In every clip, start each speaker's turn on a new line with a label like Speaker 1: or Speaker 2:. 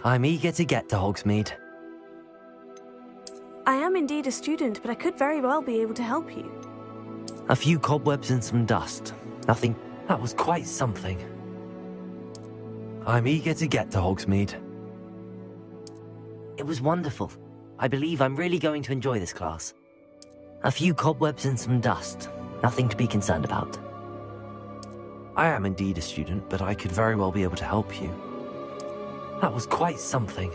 Speaker 1: I'm eager to get to Hogsmeade.
Speaker 2: I am indeed a student, but I could very well be able to help you.
Speaker 1: A few cobwebs and some dust. Nothing. That was quite something. I'm eager to get to Hogsmeade. It was wonderful. I believe I'm really going to enjoy this class. A few cobwebs and some dust. Nothing to be concerned about. I am indeed a student, but I could very well be able to help you. That was quite something.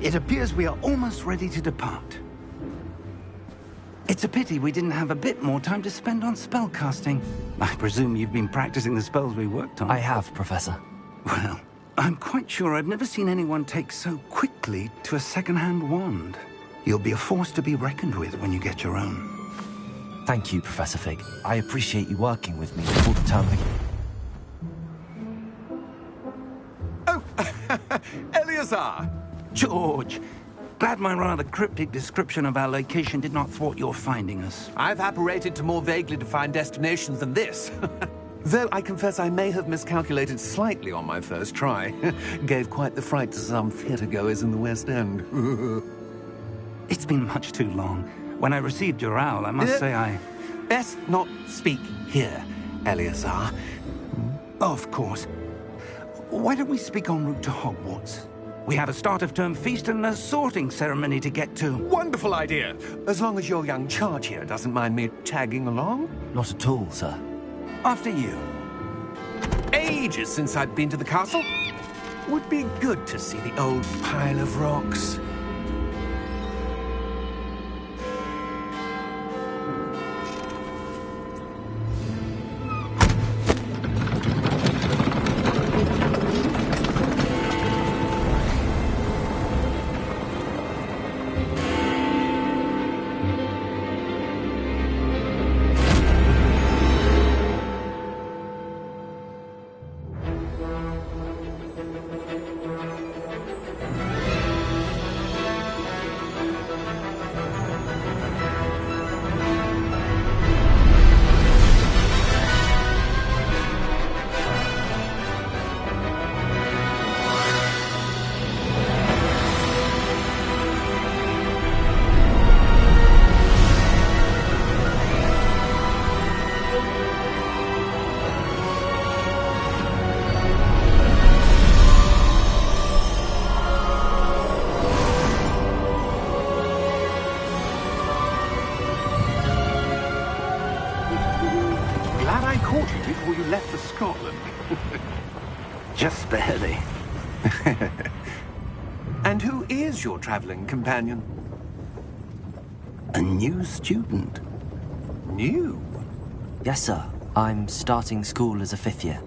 Speaker 3: It appears we are almost ready to depart. It's a pity we didn't have a bit more time to spend on spellcasting. I presume you've been practicing the spells we worked on.
Speaker 1: I have, Professor.
Speaker 3: Well, I'm quite sure I've never seen anyone take so quickly to a second-hand wand. You'll be a force to be reckoned with when you get your own.
Speaker 1: Thank you, Professor Fig. I appreciate you working with me all the time.
Speaker 4: Oh, Eleazar!
Speaker 3: George! Glad my rather cryptic description of our location did not thwart your finding us.
Speaker 4: I've apparated to more vaguely defined destinations than this. Though I confess I may have miscalculated slightly on my first try. Gave quite the fright to some theatre-goers in the West End.
Speaker 3: It's been much too long. When I received your owl, I must say I...
Speaker 4: Best not speak here, Eleazar.
Speaker 3: Of course. Why don't we speak en route to Hogwarts? We have a start-of-term feast and a sorting ceremony to get to.
Speaker 4: Wonderful idea! As long as your young charge here doesn't mind me tagging along.
Speaker 1: Not at all, sir.
Speaker 3: After you.
Speaker 4: Ages since I'd been to the castle. Would be good to see the old pile of rocks. caught you before you left for Scotland.
Speaker 3: Just barely.
Speaker 4: And who is your traveling companion?
Speaker 3: A new student.
Speaker 4: New?
Speaker 1: Yes, sir. I'm starting school as a 5th year.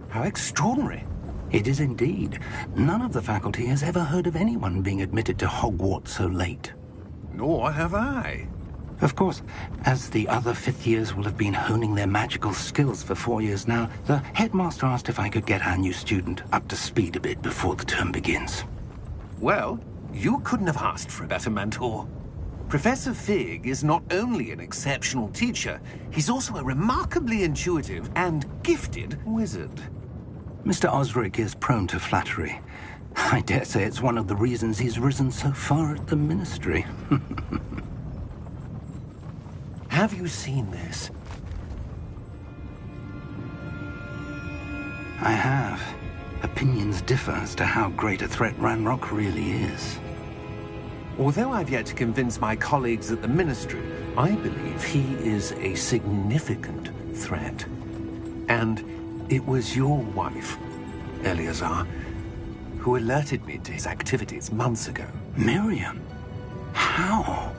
Speaker 4: How extraordinary.
Speaker 3: It is indeed. None of the faculty has ever heard of anyone being admitted to Hogwarts so late.
Speaker 4: Nor have I.
Speaker 3: Of course, as the other 5th years will have been honing their magical skills for 4 years now, the headmaster asked if I could get our new student up to speed a bit before the term begins.
Speaker 4: Well, you couldn't have asked for a better mentor. Professor Fig is not only an exceptional teacher, he's also a remarkably intuitive and gifted wizard.
Speaker 3: Mr. Osric is prone to flattery. I dare say it's one of the reasons he's risen so far at the Ministry.
Speaker 4: Have you seen this?
Speaker 3: I have. Opinions differ as to how great a threat Ranrock really is.
Speaker 4: Although I've yet to convince my colleagues at the Ministry, I believe he is a significant threat. And it was your wife, Eleazar, who alerted me to his activities months ago.
Speaker 3: Miriam? How?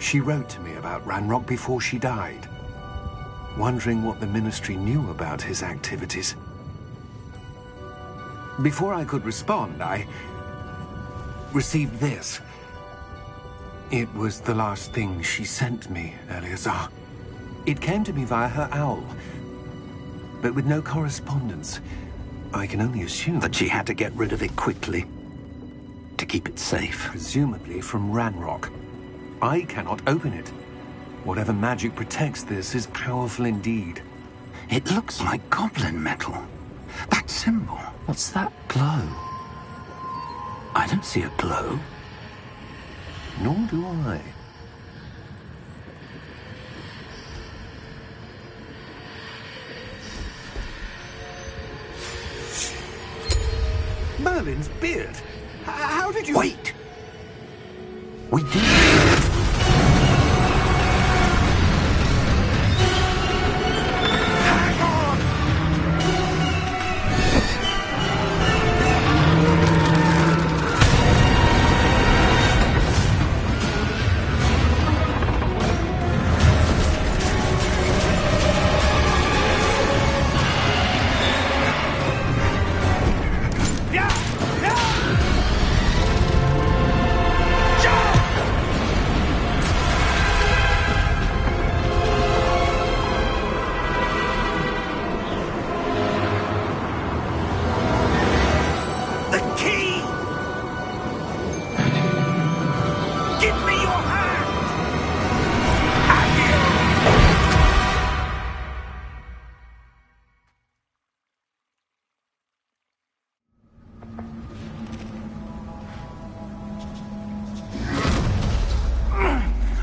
Speaker 4: She wrote to me about Ranrock before she died, wondering what the Ministry knew about his activities. Before I could respond, I received this. It was the last thing she sent me, Eleazar. It came to me via her owl, but with no correspondence. I can only assume
Speaker 3: That she had to get rid of it quickly, to keep it safe.
Speaker 4: presumably from Ranrock. I cannot open it. Whatever magic protects this is powerful indeed.
Speaker 3: It looks like goblin metal. That symbol.
Speaker 1: What's that glow?
Speaker 3: I don't see a glow.
Speaker 4: Nor do I. Merlin's beard. How did you...
Speaker 3: Wait! We did.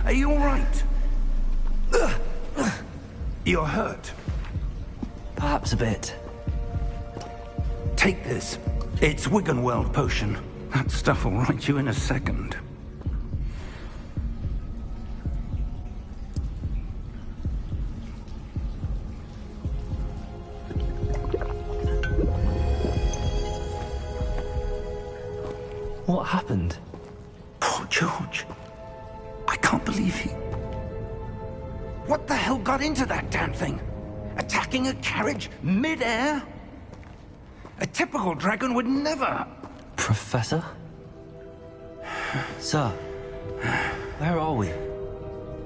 Speaker 3: Are you all right? You're hurt.
Speaker 1: Perhaps a bit.
Speaker 3: Take this. It's Wiggenweld potion. That stuff will right you in a second.
Speaker 1: What happened?
Speaker 3: Poor George. I can't believe he... What the hell got into that damn thing? Attacking a carriage mid-air? A typical dragon would never...
Speaker 1: Professor? Sir, where are we?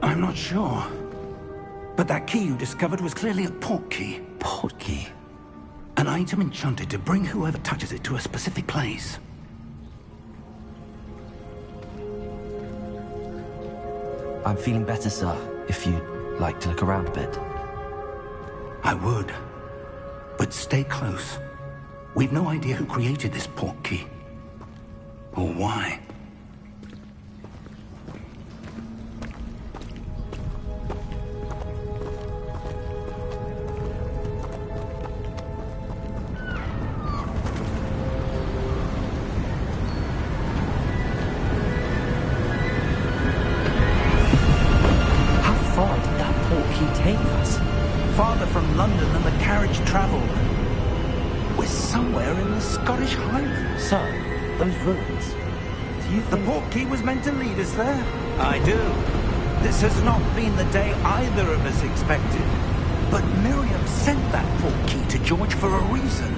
Speaker 3: I'm not sure. But that key you discovered was clearly a portkey.
Speaker 1: Portkey?
Speaker 3: An item enchanted to bring whoever touches it to a specific place.
Speaker 1: I'm feeling better, sir, if you'd like to look around a bit.
Speaker 3: I would. But stay close. We've no idea who created this portkey. Or why. farther from London than the carriage travelled. We're somewhere in the Scottish Highlands.
Speaker 1: Sir, those ruins. Do you
Speaker 3: The
Speaker 1: think...
Speaker 3: portkey was meant to lead us there? I do. This has not been the day either of us expected. But Miriam sent that portkey to George for a reason.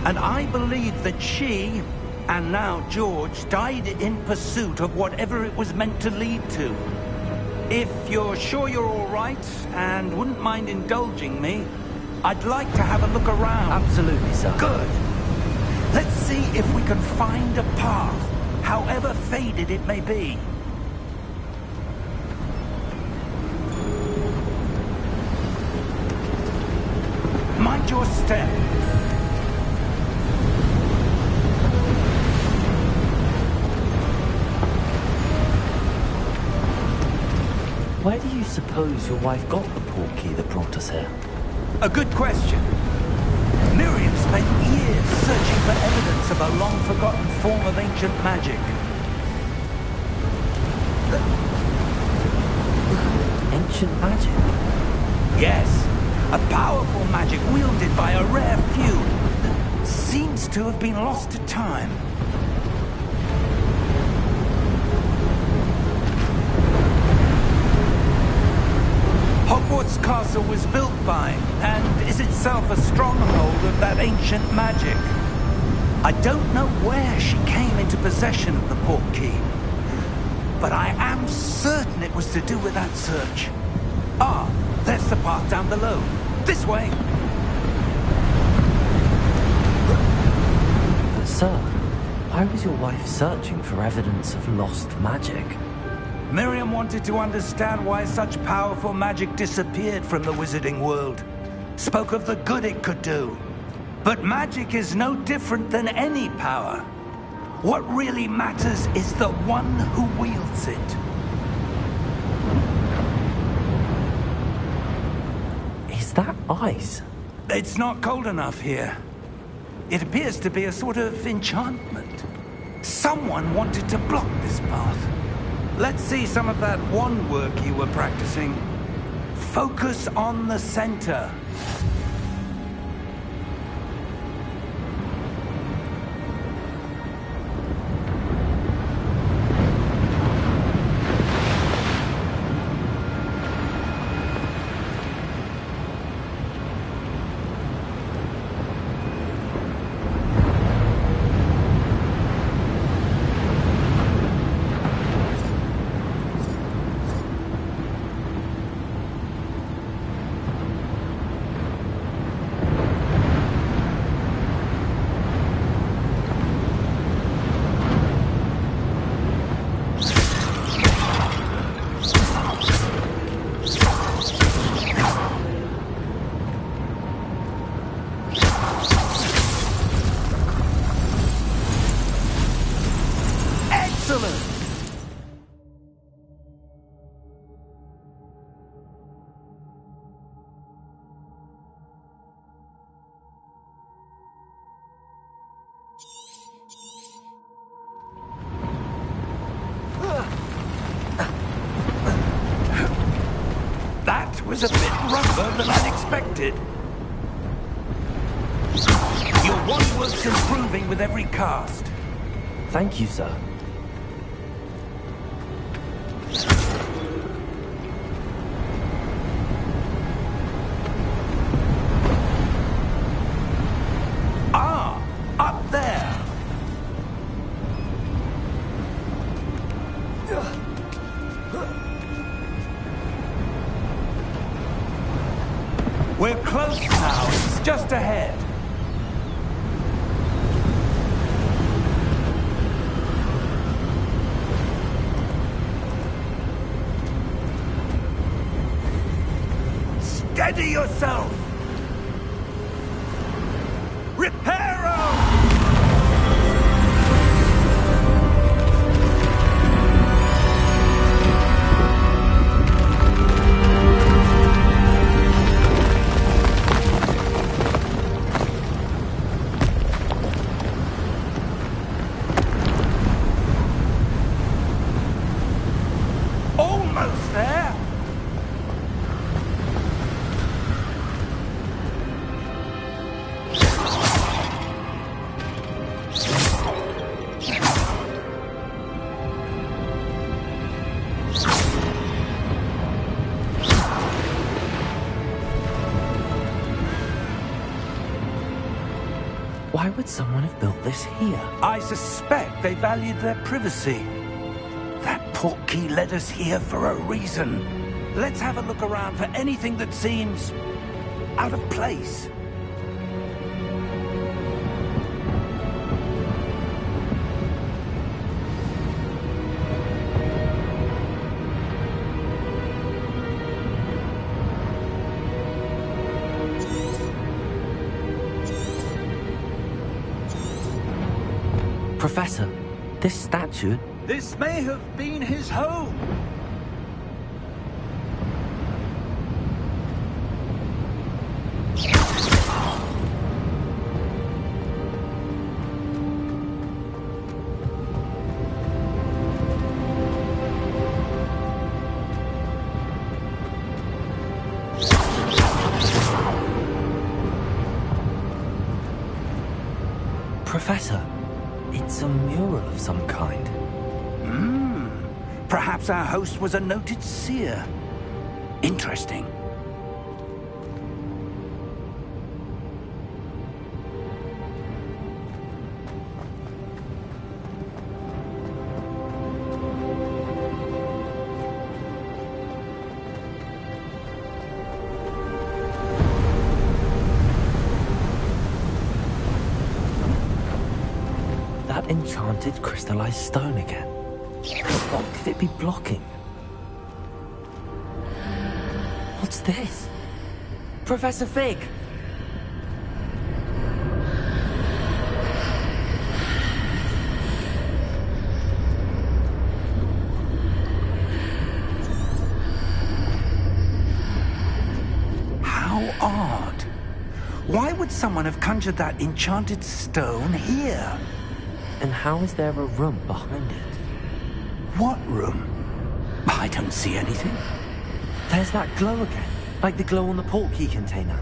Speaker 3: And I believe that she, and now George, died in pursuit of whatever it was meant to lead to. If you're sure you're all right, and wouldn't mind indulging me, I'd like to have a look around.
Speaker 1: Absolutely, sir.
Speaker 3: Good. Let's see if we can find a path, however faded it may be. Mind your step.
Speaker 1: Where do you suppose your wife got the portkey that brought us here?
Speaker 3: A good question. Miriam spent years searching for evidence of a long-forgotten form of ancient magic.
Speaker 1: Ancient magic?
Speaker 3: Yes, a powerful magic wielded by a rare few that seems to have been lost to time. Hogwarts Castle was built by, and is itself a stronghold of that ancient magic. I don't know where she came into possession of the portkey, but I am certain it was to do with that search. Ah, there's the path down below. This way.
Speaker 1: But sir, why was your wife searching for evidence of lost magic?
Speaker 3: Miriam wanted to understand why such powerful magic disappeared from the wizarding world. Spoke of the good it could do. But magic is no different than any power. What really matters is the one who wields it.
Speaker 1: Is that ice?
Speaker 3: It's not cold enough here. It appears to be a sort of enchantment. Someone wanted to block this path. Let's see some of that wand work you were practicing. Focus on the center. That was a bit rougher than I'd expected. Your wand work's improving with every cast.
Speaker 1: Thank you, sir.
Speaker 3: Ah, up there. We're close now. It's just ahead. Steady yourself! Reparo! Almost there!
Speaker 1: Why would someone have built this here?
Speaker 3: I suspect they valued their privacy. That portkey led us here for a reason. Let's have a look around for anything that seems out of place.
Speaker 1: Professor, this statue...
Speaker 3: This may have been his home.
Speaker 1: Professor, it's a mural of some kind.
Speaker 3: Perhaps our host was a noted seer. Interesting.
Speaker 1: That enchanted crystallized stone again. What could it be blocking? What's this? Professor Fig!
Speaker 3: How odd. Why would someone have conjured that enchanted stone here?
Speaker 1: And how is there a room behind it?
Speaker 3: What room? I don't see anything.
Speaker 1: There's that glow again, like the glow on the portkey container.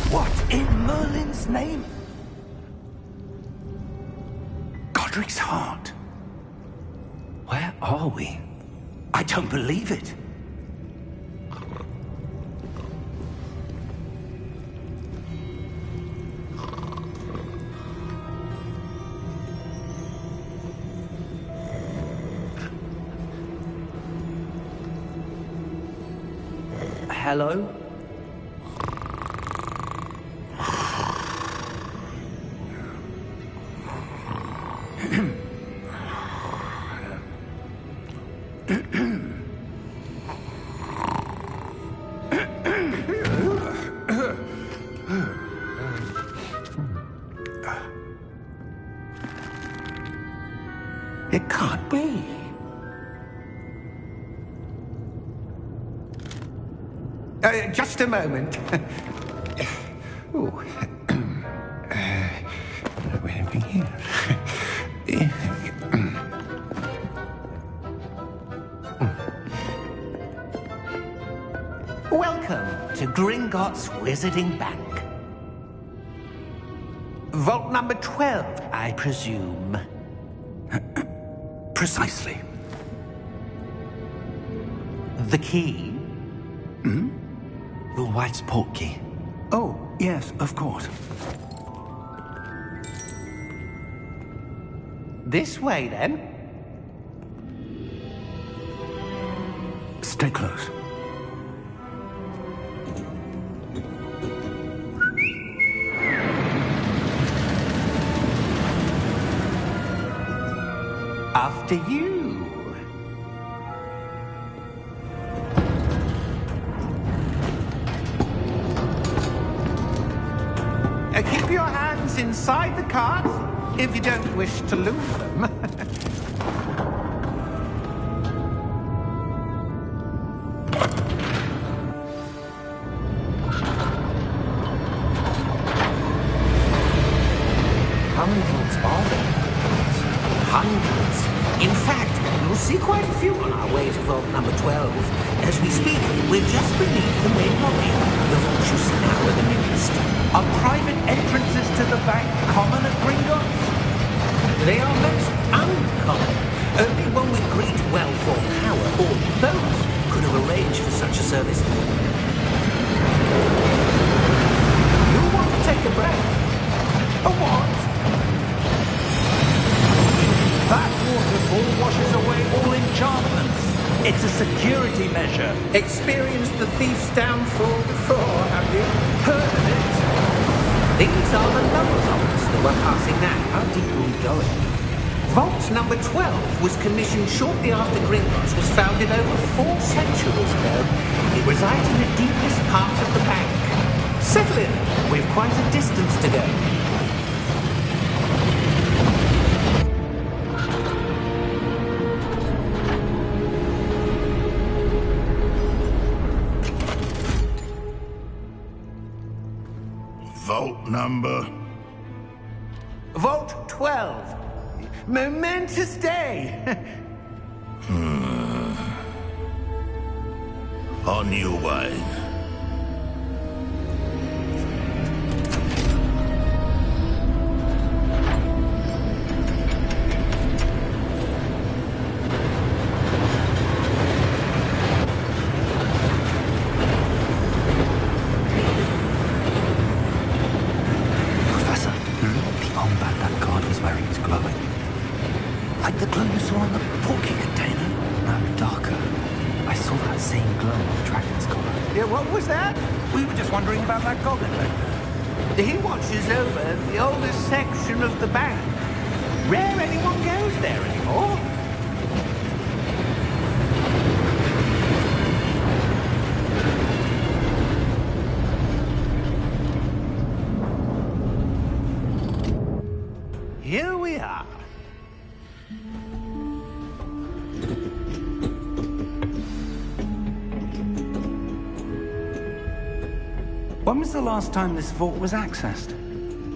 Speaker 3: What in Merlin's name? Godric's heart.
Speaker 1: Where are we?
Speaker 3: I don't believe it.
Speaker 1: Hello?
Speaker 3: It can't be. Just a moment. Ooh. What have we here?
Speaker 5: Welcome to Gringotts Wizarding Bank. Vault number 12, I presume.
Speaker 3: Precisely.
Speaker 5: The key?
Speaker 1: Your wife's portkey.
Speaker 3: Oh, yes, of course.
Speaker 5: This way, then.
Speaker 3: Stay close.
Speaker 5: After you. Keep your hands inside the cart if you don't wish to lose them.
Speaker 1: How many vaults are there?
Speaker 5: Hundreds. In fact, you'll see quite a few on our way to vault number 12. As we speak, we're just beneath the main lobby. The vaults you see now are the nearest.
Speaker 3: Are private entrances to the bank common at Gringotts?
Speaker 5: They are most
Speaker 3: security measure.
Speaker 5: Experienced the thief's downfall before, have you? Heard of it? These are the number vaults that we're passing now.
Speaker 1: How deep are we going?
Speaker 5: Vault number 12 was commissioned shortly after Gringotts was founded over 4 centuries ago. It resides in the deepest part of the bank. Settle in. We've quite a distance to go.
Speaker 3: Vault number?
Speaker 5: Vault 12. Momentous day.
Speaker 3: On your way.
Speaker 1: Professor, the armband that guard was wearing is glowing.
Speaker 3: Like the glow you saw on the porky container?
Speaker 1: No, darker. I saw that same glow on the dragon's collar.
Speaker 5: Yeah, what was that?
Speaker 3: We were just wondering about that goblin back there.
Speaker 5: He watches over the oldest section of the bank. Rare anyone goes there anymore. Here we are.
Speaker 3: When was the last time this vault was accessed?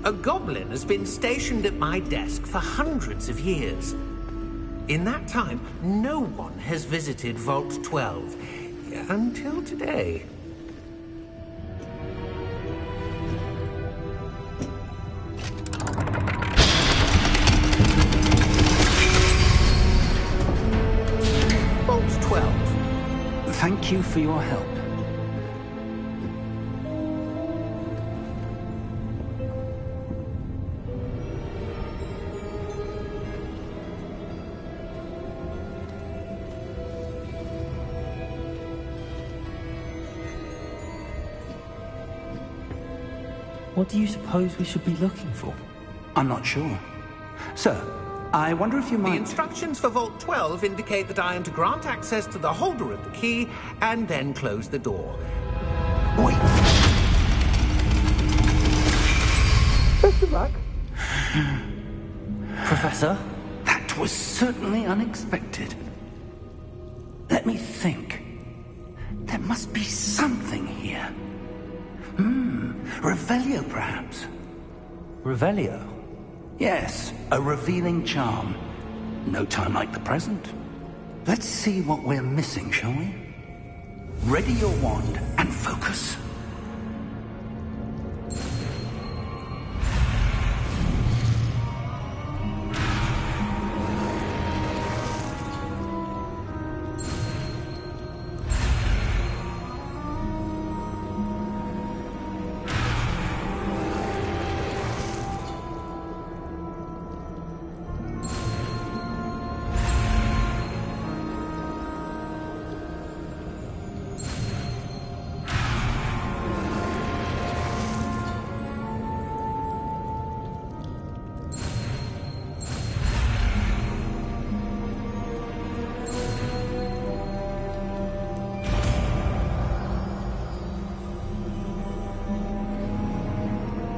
Speaker 5: A goblin has been stationed at my desk for hundreds of years. In that time, no one has visited Vault 12 until today. Vault 12.
Speaker 3: Thank you for your help.
Speaker 1: What do you suppose we should be looking for?
Speaker 3: I'm not sure. Sir, I wonder if you
Speaker 5: The
Speaker 3: might...
Speaker 5: instructions for Vault 12 indicate that I am to grant access to the holder of the key and then close the door.
Speaker 3: Wait.
Speaker 5: Best of luck.
Speaker 1: Professor?
Speaker 3: That was certainly unexpected. Let me think. There must be something here. Revelio, perhaps?
Speaker 1: Revelio?
Speaker 3: Yes, a revealing charm. No time like the present. Let's see what we're missing, shall we? Ready your wand and focus.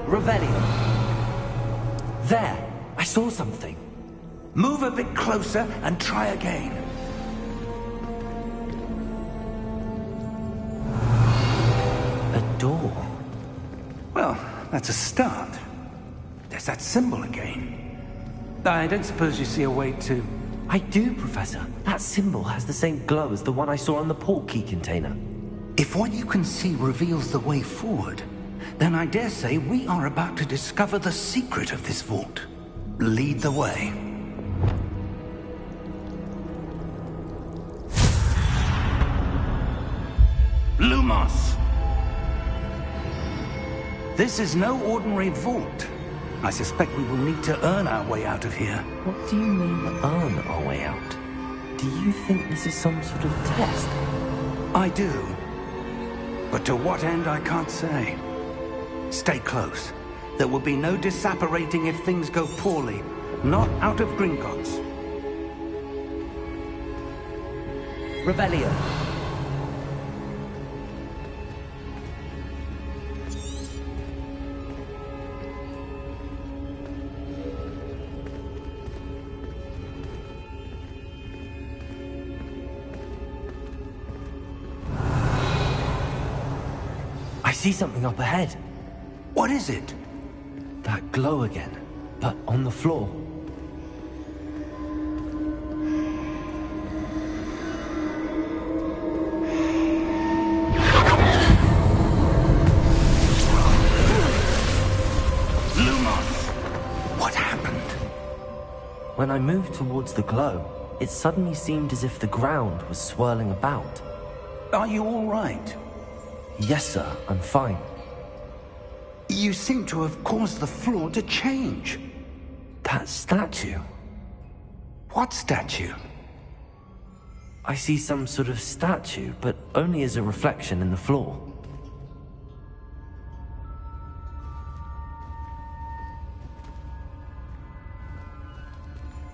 Speaker 1: Revelio. There! I saw something.
Speaker 3: Move a bit closer and try again.
Speaker 1: A door.
Speaker 3: Well, that's a start. There's that symbol again. I don't suppose you see a way to...
Speaker 1: I do, Professor. That symbol has the same glow as the one I saw on the port key container.
Speaker 3: If what you can see reveals the way forward, then I dare say we are about to discover the secret of this vault. Lead the way. Lumos! This is no ordinary vault. I suspect we will need to earn our way out of here.
Speaker 1: What do you mean, earn our way out? Do you think this is some sort of test?
Speaker 3: I do. But to what end, I can't say. Stay close. There will be no disapparating if things go poorly. Not out of Gringotts.
Speaker 1: Revelio. I see something up ahead.
Speaker 3: What is it?
Speaker 1: That glow again, but on the floor.
Speaker 3: What happened?
Speaker 1: When I moved towards the glow, it suddenly seemed as if the ground was swirling about.
Speaker 3: Are you all right?
Speaker 1: Yes, sir, I'm fine.
Speaker 3: You seem to have caused the floor to change.
Speaker 1: That statue.
Speaker 3: What statue?
Speaker 1: I see some sort of statue, but only as a reflection in the floor.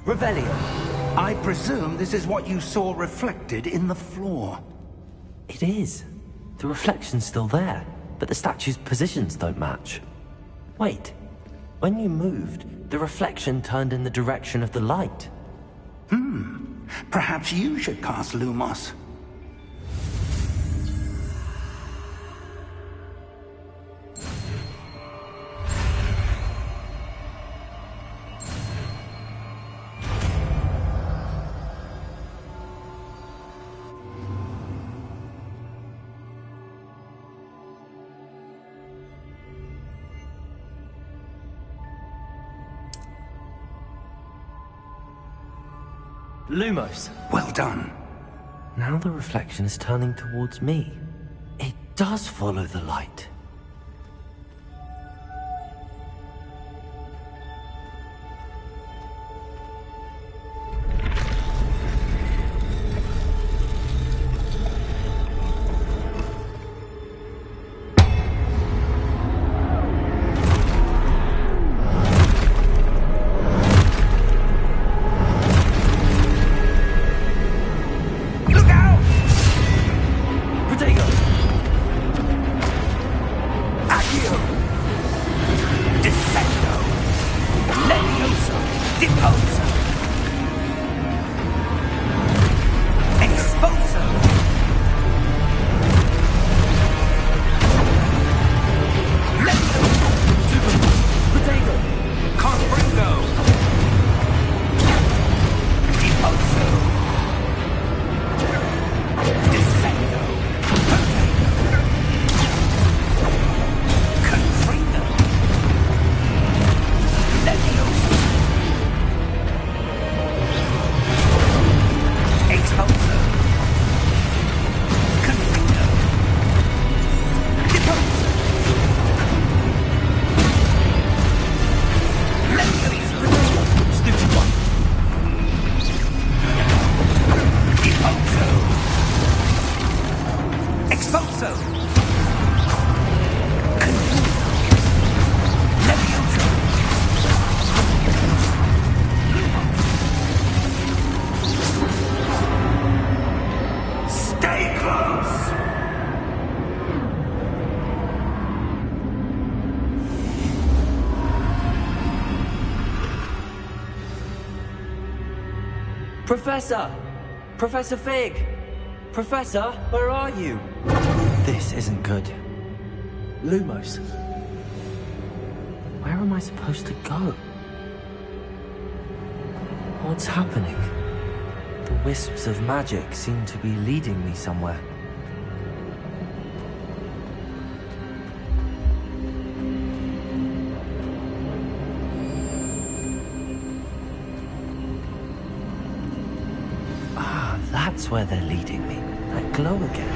Speaker 1: Revelio.
Speaker 3: I presume this is what you saw reflected in the floor.
Speaker 1: It is. The reflection's still there, but the statue's positions don't match. Wait. When you moved, the reflection turned in the direction of the light.
Speaker 3: Perhaps you should cast Lumos.
Speaker 1: Lumos.
Speaker 3: Well done.
Speaker 1: Now the reflection is turning towards me. It does follow the light. Professor! Professor Fig! Professor, where are you? This isn't good. Lumos. Where am I supposed to go? What's happening? The wisps of magic seem to be leading me somewhere. That's where they're leading me. That glow again.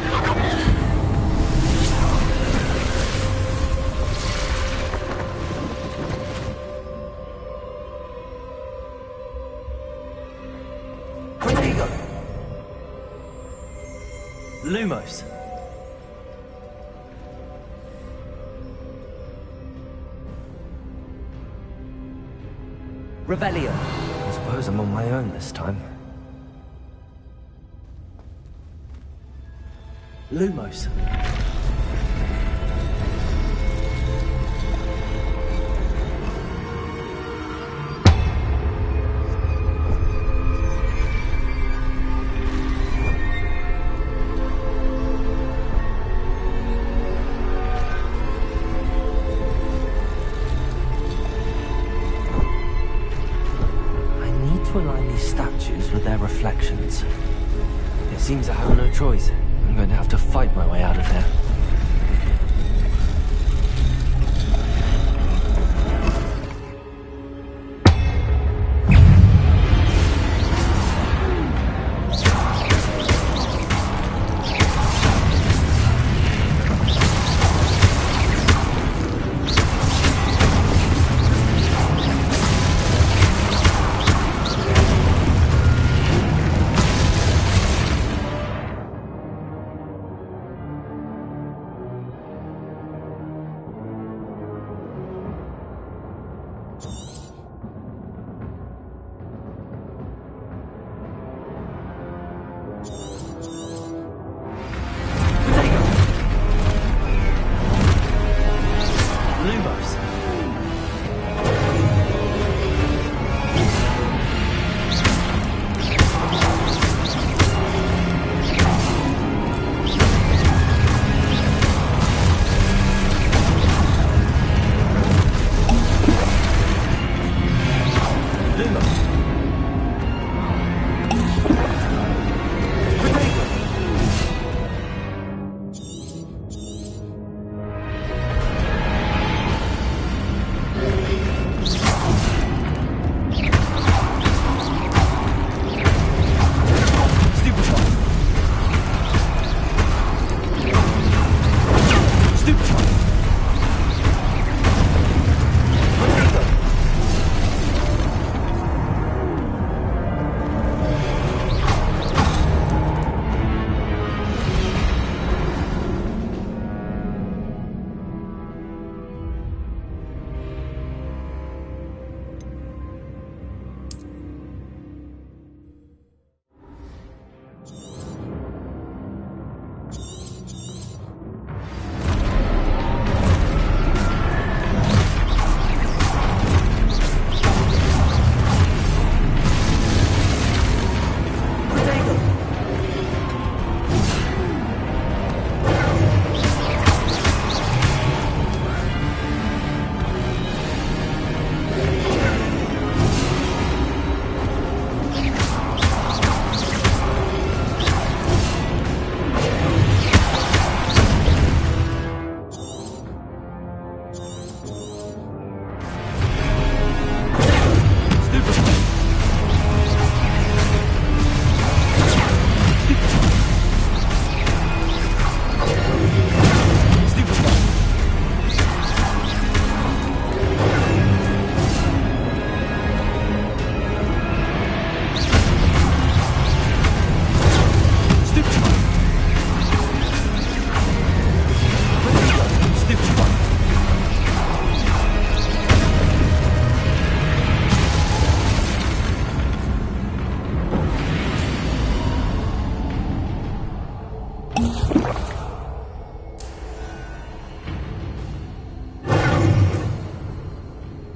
Speaker 1: Protego! Lumos. Revelio. I suppose I'm on my own this time. Lumos. To align these statues with their reflections. It seems I have no choice. I'm going to have to fight my way out of here.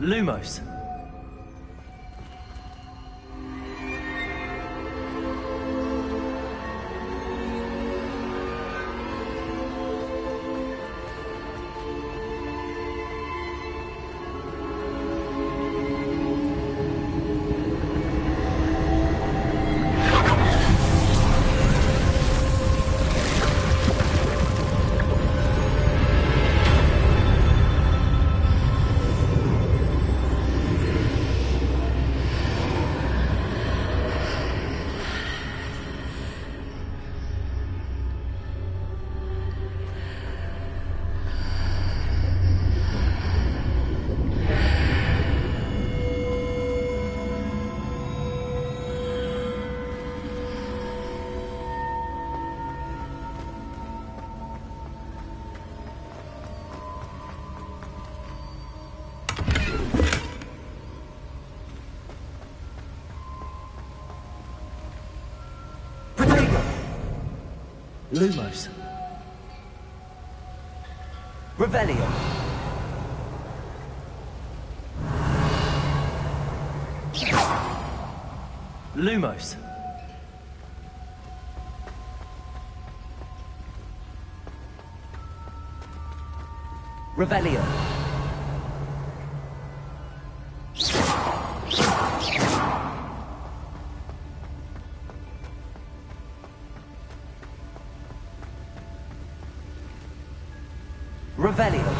Speaker 1: Lumos. Lumos. Revelio. Lumos. Revelio. Revelio.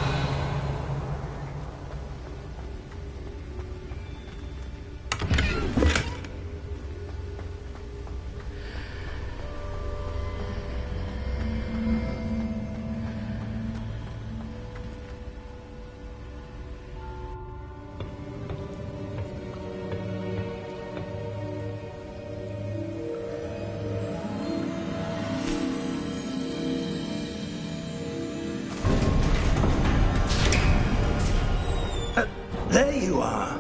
Speaker 3: There you are.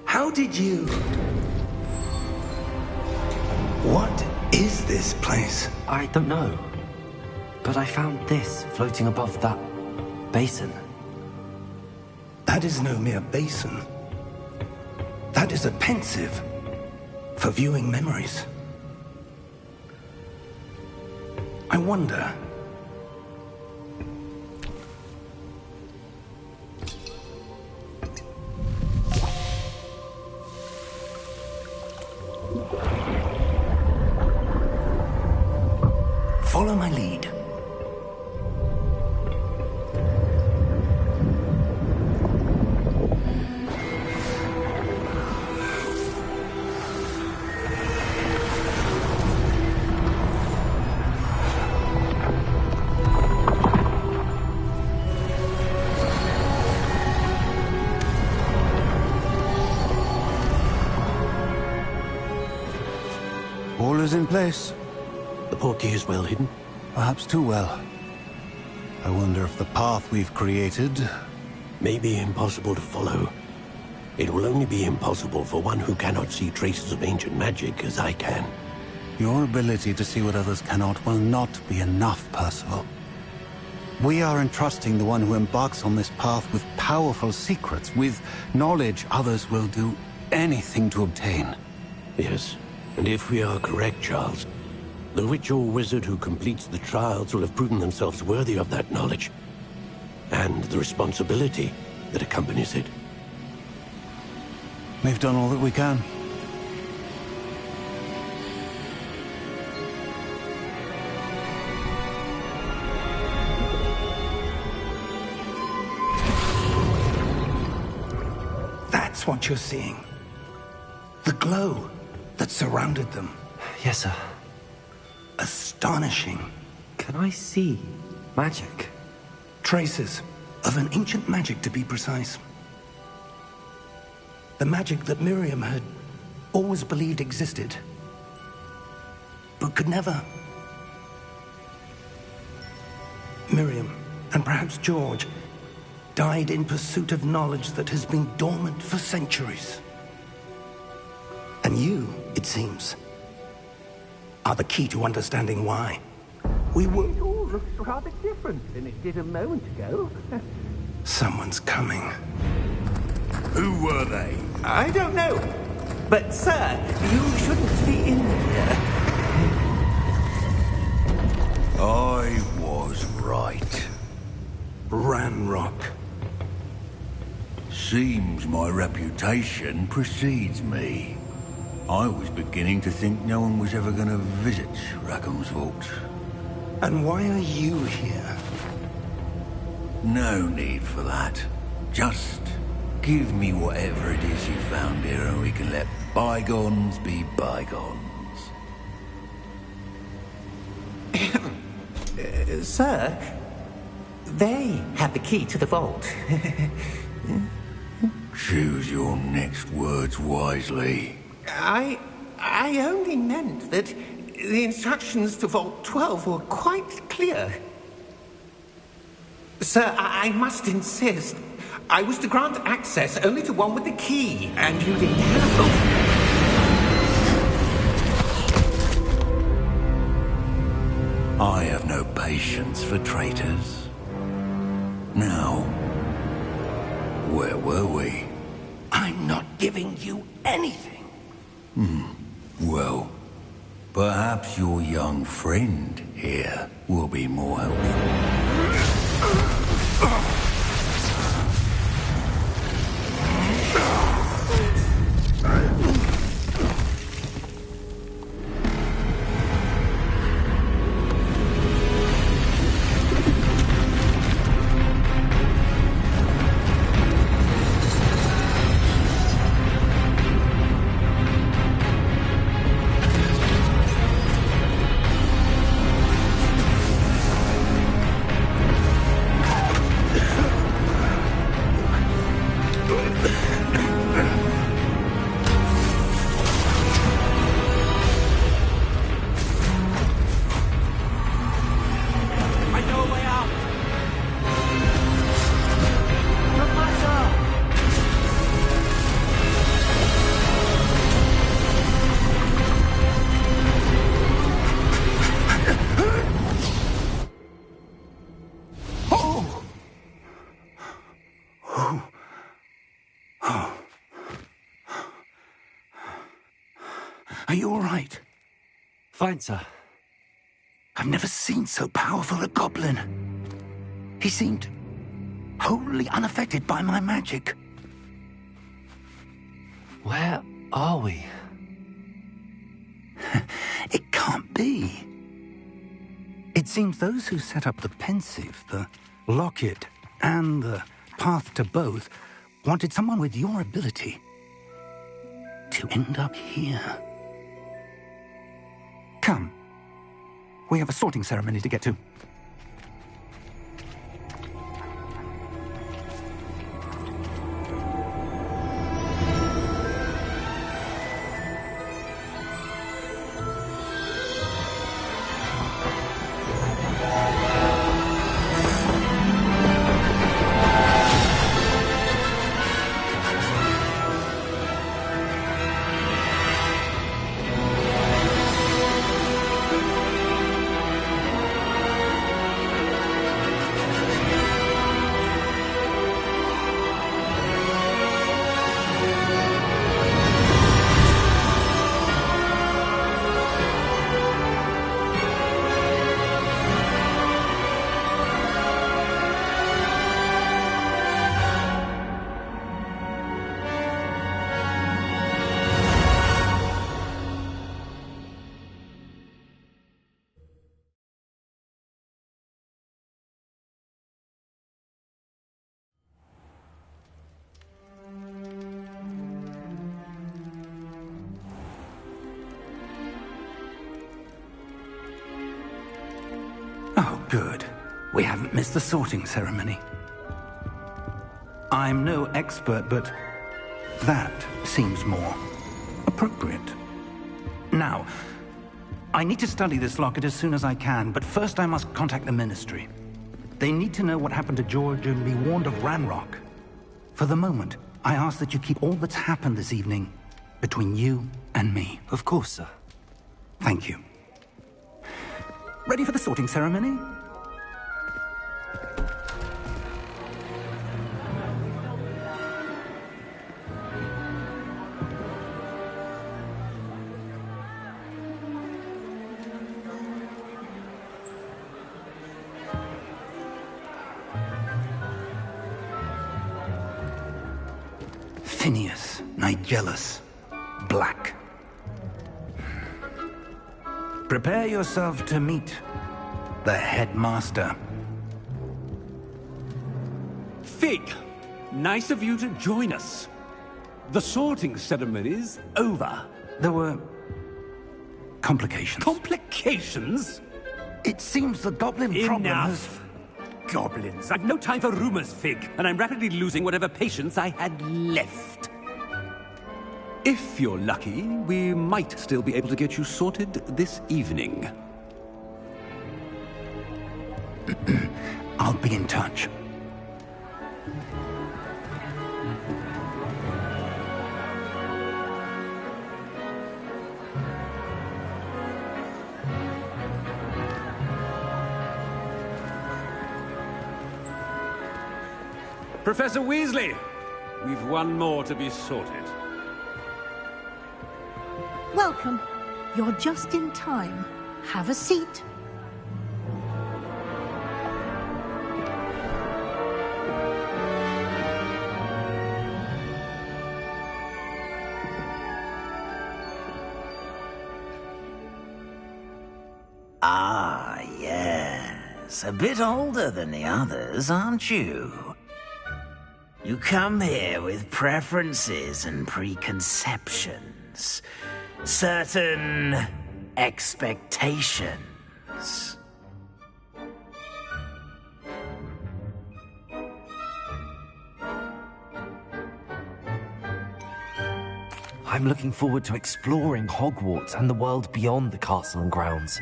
Speaker 3: How did you... What is this place?
Speaker 1: I don't know. But I found this floating above that basin.
Speaker 3: That is no mere basin. That is a pensive for viewing memories. I wonder... Follow my lead.
Speaker 6: All is in place.
Speaker 7: The portkey is well hidden.
Speaker 6: Perhaps too well. I wonder if the path we've created...
Speaker 7: May be impossible to follow. It will only be impossible for one who cannot see traces of ancient magic as I can.
Speaker 6: Your ability to see what others cannot will not be enough, Percival. We are entrusting the one who embarks on this path with powerful secrets, with knowledge others will do anything to obtain.
Speaker 7: Yes, and if we are correct, Charles, the witch or wizard who completes the trials will have proven themselves worthy of that knowledge, and the responsibility that accompanies it.
Speaker 6: We've done all that we can.
Speaker 3: That's what you're seeing. The glow that surrounded them.
Speaker 1: Yes, sir.
Speaker 3: Astonishing.
Speaker 1: Can I see magic?
Speaker 3: Traces of an ancient magic, to be precise. The magic that Miriam had always believed existed, but could never. Miriam, and perhaps George, died in pursuit of knowledge that has been dormant for centuries. And you, it seems, are the key to understanding why. We were...
Speaker 5: It all looks rather different than it did a moment ago.
Speaker 3: Someone's coming.
Speaker 8: Who were they?
Speaker 5: I don't know. But, sir, you shouldn't be in here.
Speaker 8: I was right.
Speaker 3: Ranrock.
Speaker 8: Seems my reputation precedes me. I was beginning to think no one was ever going to visit Rackham's vault.
Speaker 3: And why are you here?
Speaker 8: No need for that. Just give me whatever it is you found here and we can let bygones be bygones.
Speaker 5: Sir, they have the key to the vault.
Speaker 8: Choose your next words wisely.
Speaker 5: I only meant that the instructions to Vault 12 were quite clear. Sir, I must insist. I was to grant access only to one with the key, and you didn't have them.
Speaker 8: I have no patience for traitors. Now, where were we?
Speaker 3: I'm not giving you anything.
Speaker 8: Well, perhaps your young friend here will be more helpful.
Speaker 3: Are you all right?
Speaker 1: Fine, sir.
Speaker 3: I've never seen so powerful a goblin. He seemed wholly unaffected by my magic.
Speaker 1: Where are we?
Speaker 3: It can't be. It seems those who set up the pensive, the locket, and the path to both wanted someone with your ability to end up here. Come. We have a sorting ceremony to get to. Oh, good. We haven't missed the sorting ceremony. I'm no expert, but that seems more appropriate. Now, I need to study this locket as soon as I can, but first I must contact the Ministry. They need to know what happened to George and be warned of Ranrock. For the moment, I ask that you keep all that's happened this evening between you and me.
Speaker 1: Of course, sir.
Speaker 3: Thank you. Ready for the sorting ceremony? Phineas, Nigellus, Black. Prepare yourself to meet the headmaster.
Speaker 9: Fig, nice of you to join us. The sorting ceremony's over.
Speaker 3: There were complications.
Speaker 9: Complications?
Speaker 3: It seems the goblin problem has...
Speaker 9: Enough. Goblins. I've no time for rumors, Fig, and I'm rapidly losing whatever patience I had left. If you're lucky, we might still be able to get you sorted this evening.
Speaker 3: I'll be in touch.
Speaker 9: Professor Weasley, we've one more to be sorted.
Speaker 10: Welcome. You're just in time. Have a seat.
Speaker 11: Ah, yes. A bit older than the others, aren't you? You come here with preferences and preconceptions. Certain expectations.
Speaker 1: I'm looking forward to exploring Hogwarts and the world beyond the castle and grounds.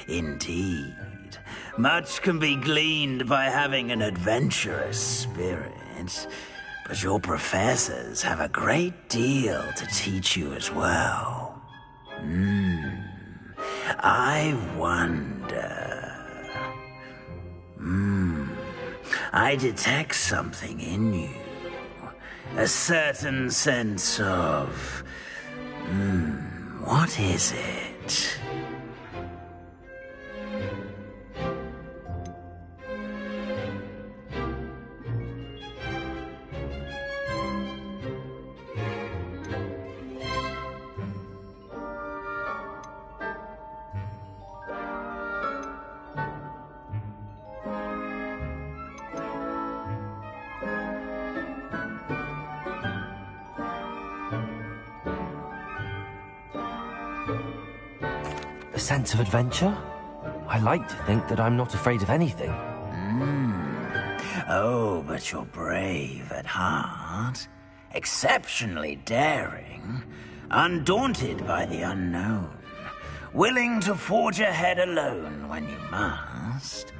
Speaker 11: Indeed. Much can be gleaned by having an adventurous spirit, but your professors have a great deal to teach you as well. I wonder... I detect something in you. A certain sense of... what is it?
Speaker 1: A sense of adventure? I like to think that I'm not afraid of anything.
Speaker 11: Oh, but you're brave at heart. Exceptionally daring. Undaunted by the unknown. Willing to forge ahead alone when you must.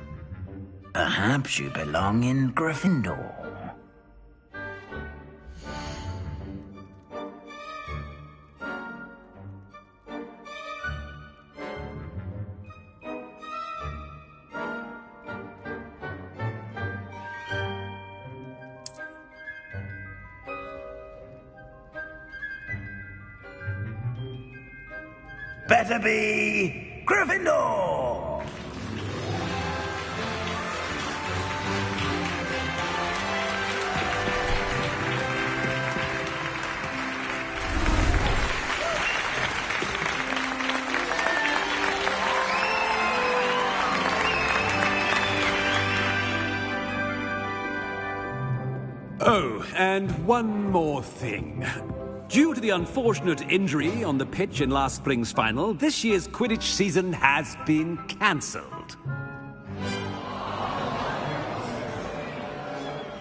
Speaker 11: Perhaps you belong in Gryffindor. Better be Gryffindor!
Speaker 9: Oh, and one more thing. Due to the unfortunate injury on the pitch in last spring's final, this year's Quidditch season has been cancelled.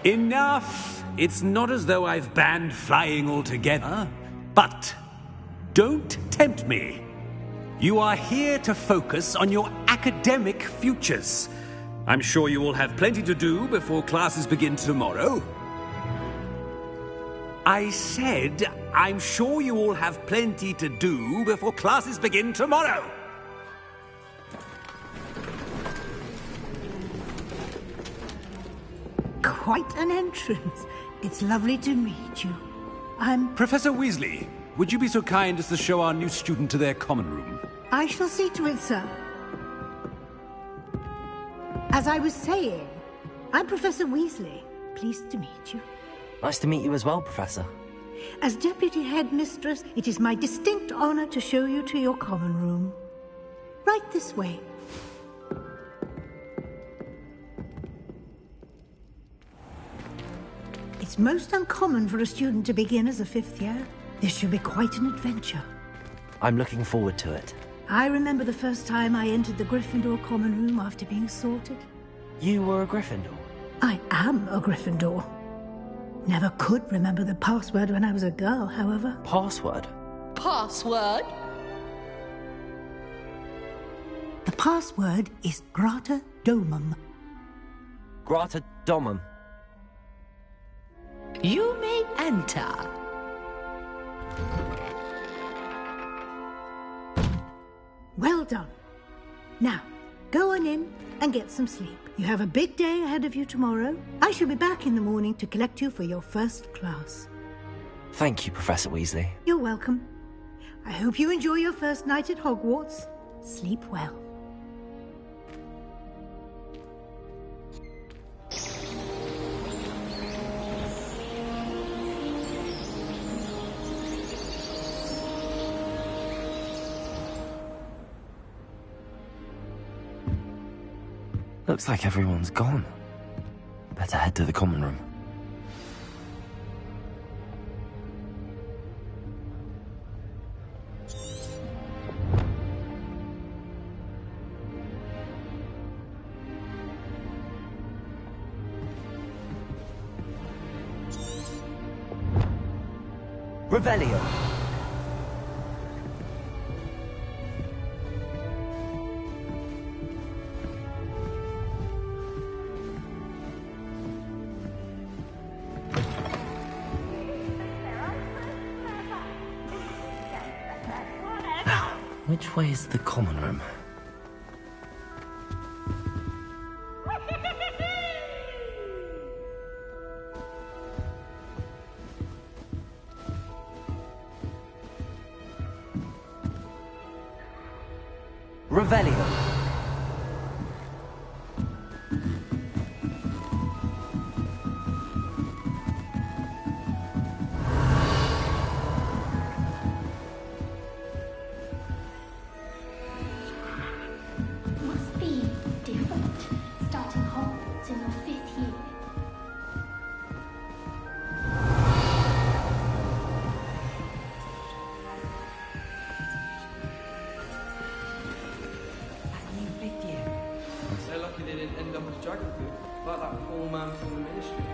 Speaker 9: Enough! It's not as though I've banned flying altogether, but don't tempt me. You are here to focus on your academic futures. I'm sure you will have plenty to do before classes begin tomorrow. I said, I'm sure you all have plenty to do before classes begin tomorrow.
Speaker 10: Quite an entrance. It's lovely to meet you. I'm...
Speaker 9: Professor Weasley, would you be so kind as to show our new student to their common room?
Speaker 10: I shall see to it, sir. As I was saying, I'm Professor Weasley. Pleased to meet you.
Speaker 1: Nice to meet you as well, Professor.
Speaker 10: As Deputy Headmistress, it is my distinct honor to show you to your common room. Right this way. It's most uncommon for a student to begin as a fifth year. This should be quite an adventure.
Speaker 1: I'm looking forward to it.
Speaker 10: I remember the first time I entered the Gryffindor common room after being sorted.
Speaker 1: You were a Gryffindor?
Speaker 10: I am a Gryffindor. Never could remember the password when I was a girl, however.
Speaker 1: Password?
Speaker 12: Password?
Speaker 10: The password is Grata Domum.
Speaker 1: Grata Domum.
Speaker 12: You may enter.
Speaker 10: Well done. Now, Go on in and get some sleep. You have a big day ahead of you tomorrow. I shall be back in the morning to collect you for your first class.
Speaker 1: Thank you, Professor Weasley.
Speaker 10: You're welcome. I hope you enjoy your first night at Hogwarts. Sleep well.
Speaker 1: Looks like everyone's gone. Better head to the common room. Revelio. Which way is the common room? Revelio.
Speaker 13: Must be different, starting Hogwarts in your 5th year.
Speaker 14: So lucky they didn't end up with dragon food, like that poor man from the ministry.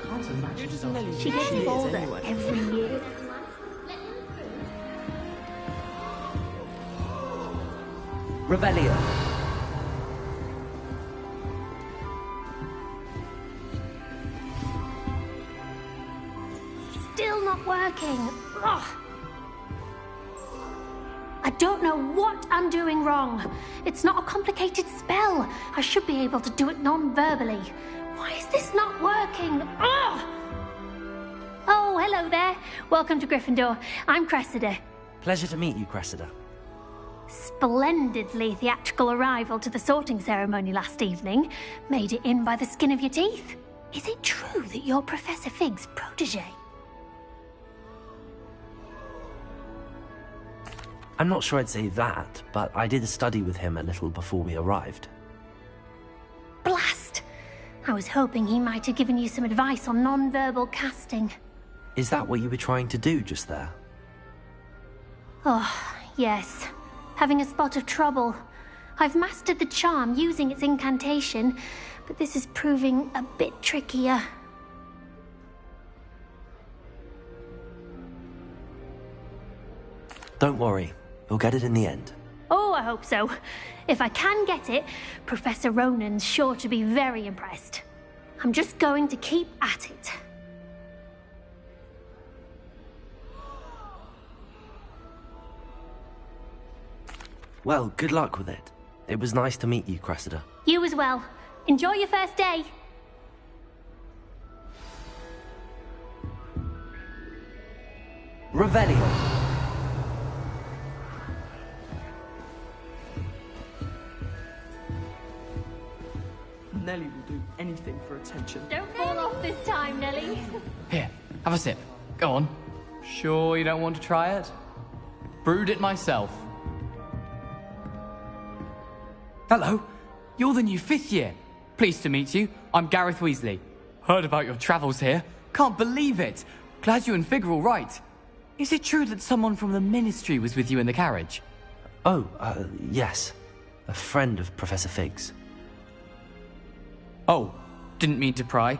Speaker 14: Can't imagine.
Speaker 13: She gets older every year.
Speaker 1: Revelio.
Speaker 13: Still not working. Ugh. I don't know what I'm doing wrong. It's not a complicated spell. I should be able to do it non-verbally. Why is this not working? Ugh. Oh, hello there. Welcome to Gryffindor. I'm Cressida.
Speaker 1: Pleasure to meet you, Cressida.
Speaker 13: Splendidly theatrical arrival to the sorting ceremony last evening. Made it in by the skin of your teeth. Is it true that you're Professor Fig's protege?
Speaker 1: I'm not sure I'd say that, but I did study with him a little before we arrived.
Speaker 13: Blast! I was hoping he might have given you some advice on non-verbal casting.
Speaker 1: Is that what you were trying to do just there?
Speaker 13: Oh, yes. Having a spot of trouble. I've mastered the charm using its incantation, but this is proving a bit trickier.
Speaker 1: Don't worry, you'll get it in the end.
Speaker 13: Oh, I hope so. If I can get it, Professor Ronan's sure to be very impressed. I'm just going to keep at it.
Speaker 1: Well, good luck with it. It was nice to meet you, Cressida.
Speaker 13: You as well. Enjoy your first day.
Speaker 1: Revelio.
Speaker 14: Nelly will do anything for attention.
Speaker 13: Don't fall off this time, Nelly.
Speaker 15: Here, have a sip. Go on. Sure you don't want to try it? Brewed it myself. Hello. You're the new 5th year. Pleased to meet you. I'm Gareth Weasley. Heard about your travels here. Can't believe it. Glad you and Fig are all right. Is it true that someone from the Ministry was with you in the carriage?
Speaker 1: Oh, yes. A friend of Professor Fig's.
Speaker 15: Oh, didn't mean to pry.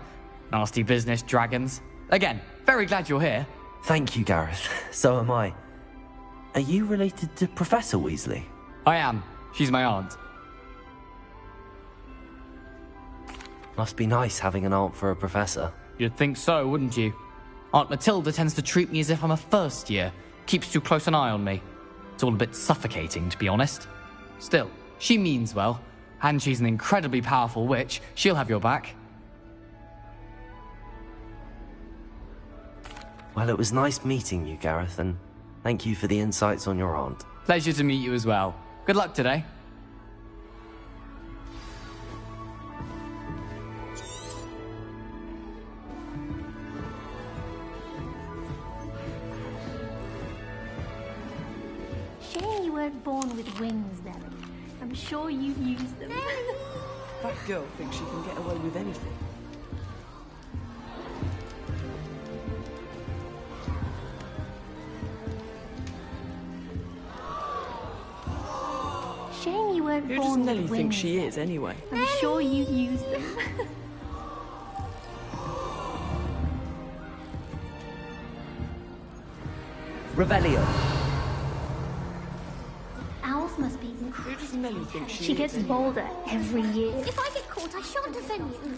Speaker 15: Nasty business, dragons. Again, very glad you're here.
Speaker 1: Thank you, Gareth. So am I. Are you related to Professor Weasley?
Speaker 15: I am. She's my aunt.
Speaker 1: Must be nice having an aunt for a professor.
Speaker 15: You'd think so, wouldn't you? Aunt Matilda tends to treat me as if I'm a first year. Keeps too close an eye on me. It's all a bit suffocating, to be honest. Still, she means well. And she's an incredibly powerful witch. She'll have your back.
Speaker 1: Well, it was nice meeting you, Gareth, and thank you for the insights on your aunt.
Speaker 15: Pleasure to meet you as well. Good luck today.
Speaker 13: Shame you weren't born with wings, Nelly. I'm sure you use them.
Speaker 14: That girl thinks she can get away with anything.
Speaker 13: Shame you weren't
Speaker 14: Who
Speaker 13: born
Speaker 14: does
Speaker 13: with
Speaker 14: Nelly
Speaker 13: wings.
Speaker 14: think she is, anyway?
Speaker 13: I'm sure you use them.
Speaker 1: Revelio.
Speaker 13: Owls must be
Speaker 14: Who does Nelly think
Speaker 13: She gets
Speaker 14: is, anyway?
Speaker 13: bolder every year.
Speaker 16: If I get caught, I shan't offend you.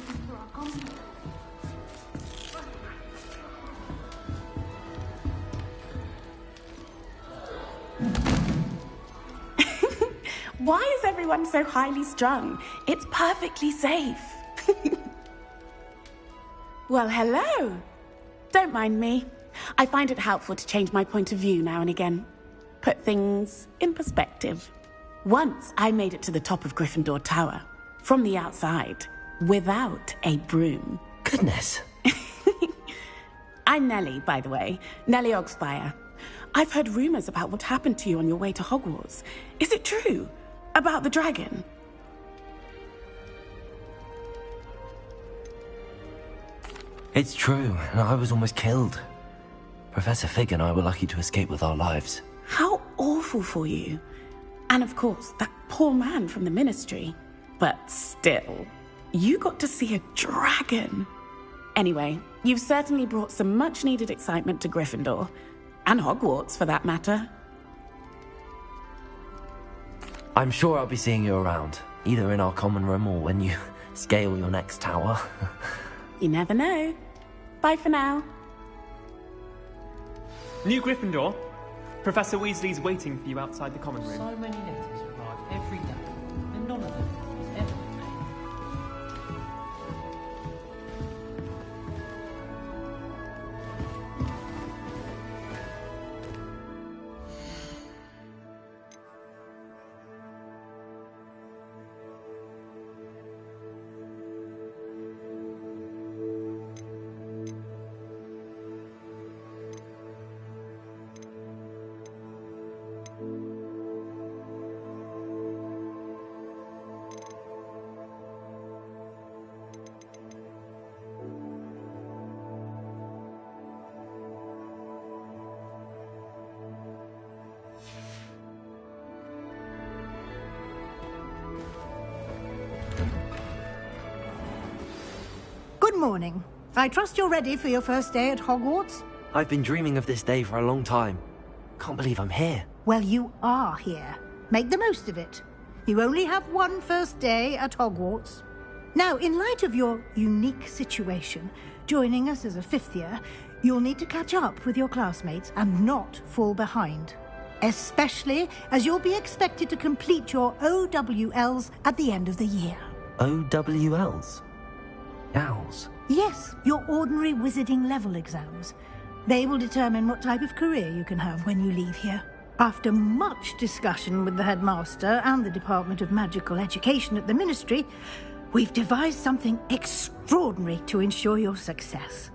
Speaker 17: Why is everyone so highly strung? It's perfectly safe. Well, hello. Don't mind me. I find it helpful to change my point of view now and again. Put things in perspective. Once I made it to the top of Gryffindor Tower, from the outside, without a broom.
Speaker 1: Goodness.
Speaker 17: I'm Nellie, by the way. Nellie Ogspire. I've heard rumors about what happened to you on your way to Hogwarts. Is it true? About the dragon?
Speaker 1: It's true, and I was almost killed. Professor Fig and I were lucky to escape with our lives.
Speaker 17: How awful for you. And of course, that poor man from the Ministry. But still, you got to see a dragon. Anyway, you've certainly brought some much-needed excitement to Gryffindor. And Hogwarts, for that matter.
Speaker 1: I'm sure I'll be seeing you around, either in our common room or when you scale your next tower.
Speaker 17: You never know. Bye for now.
Speaker 18: New Gryffindor. Professor Weasley's waiting for you outside the common room.
Speaker 14: So many letters arrive every day, and none of them is ever repaid.
Speaker 10: Good morning. I trust you're ready for your first day at Hogwarts?
Speaker 1: I've been dreaming of this day for a long time. Can't believe I'm here.
Speaker 10: Well, you are here. Make the most of it. You only have one first day at Hogwarts. Now, in light of your unique situation, joining us as a fifth year, you'll need to catch up with your classmates and not fall behind. Especially as you'll be expected to complete your OWLs at the end of the year.
Speaker 1: OWLs? Owls?
Speaker 10: Yes, your ordinary wizarding level exams. They will determine what type of career you can have when you leave here. After much discussion with the headmaster and the Department of Magical Education at the Ministry, we've devised something extraordinary to ensure your success.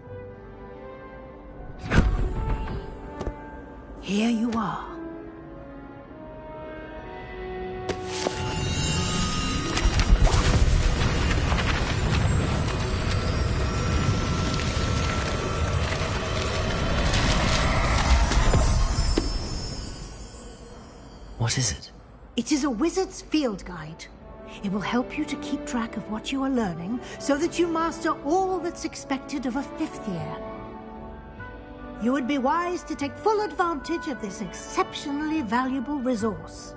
Speaker 10: Here you are.
Speaker 1: What is it?
Speaker 10: It is a wizard's field guide. It will help you to keep track of what you are learning so that you master all that's expected of a fifth year. You would be wise to take full advantage of this exceptionally valuable resource.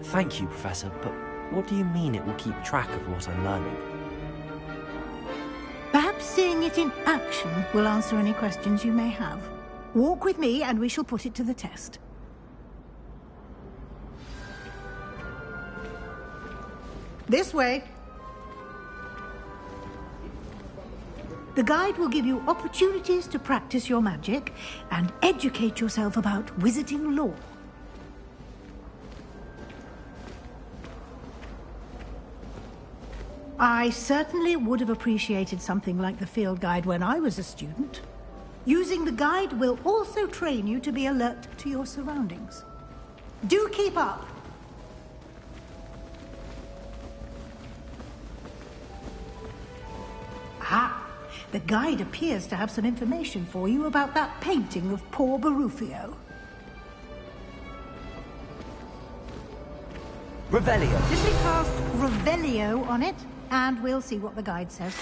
Speaker 1: Thank you, Professor, but what do you mean it will keep track of what I'm learning?
Speaker 10: Perhaps seeing it in action will answer any questions you may have. Walk with me and we shall put it to the test. This way. The guide will give you opportunities to practice your magic and educate yourself about wizarding lore. I certainly would have appreciated something like the field guide when I was a student. Using the guide will also train you to be alert to your surroundings. Do keep up! Ah! The guide appears to have some information for you about that painting of poor Barufio.
Speaker 1: Revelio.
Speaker 10: Simply cast Revelio on it, and we'll see what the guide says.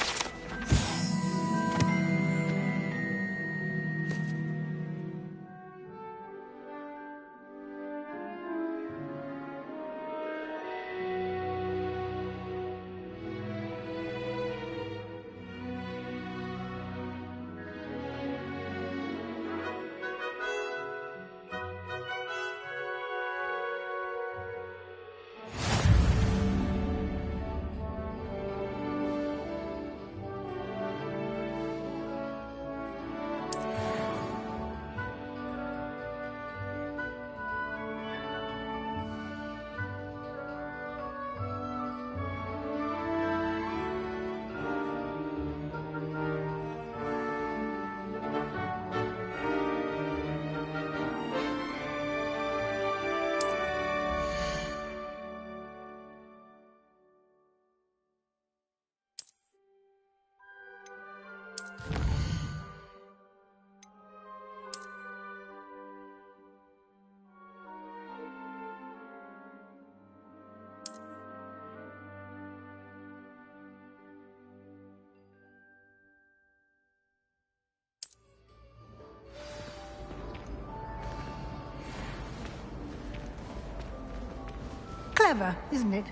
Speaker 10: Clever, isn't it?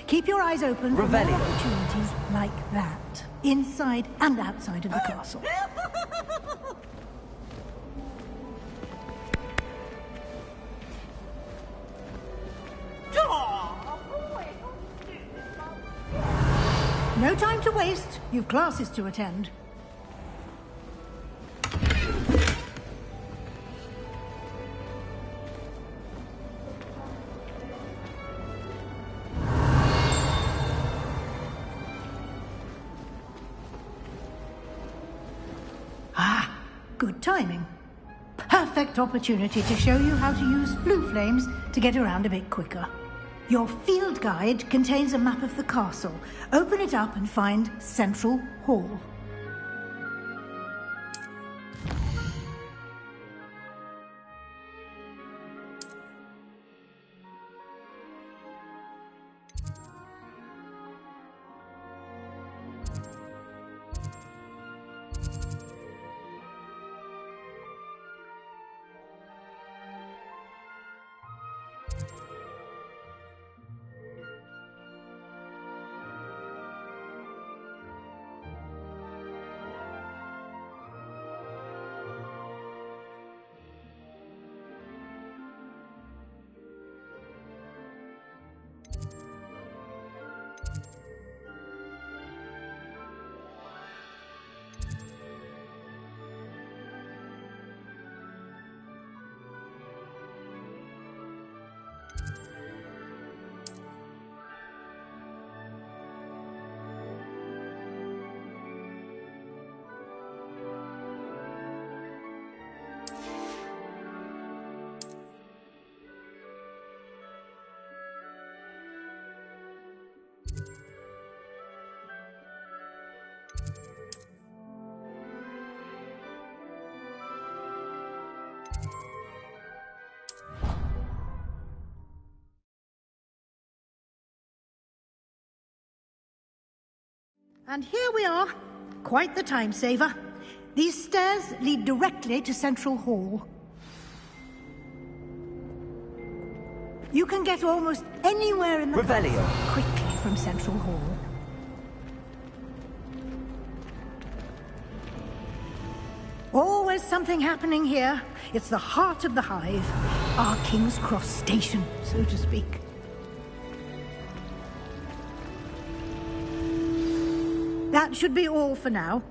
Speaker 10: Keep your eyes open for more opportunities like that, inside and outside of the castle. No time to waste. You've classes to attend. Good timing. Perfect opportunity to show you how to use blue flames to get around a bit quicker. Your field guide contains a map of the castle. Open it up and find Central Hall. And here we are. Quite the time saver. These stairs lead directly to Central Hall. You can get almost anywhere in the castle quickly from Central Hall. Always something happening here. It's the heart of the hive. Our King's Cross station, so to speak. That should be all for now.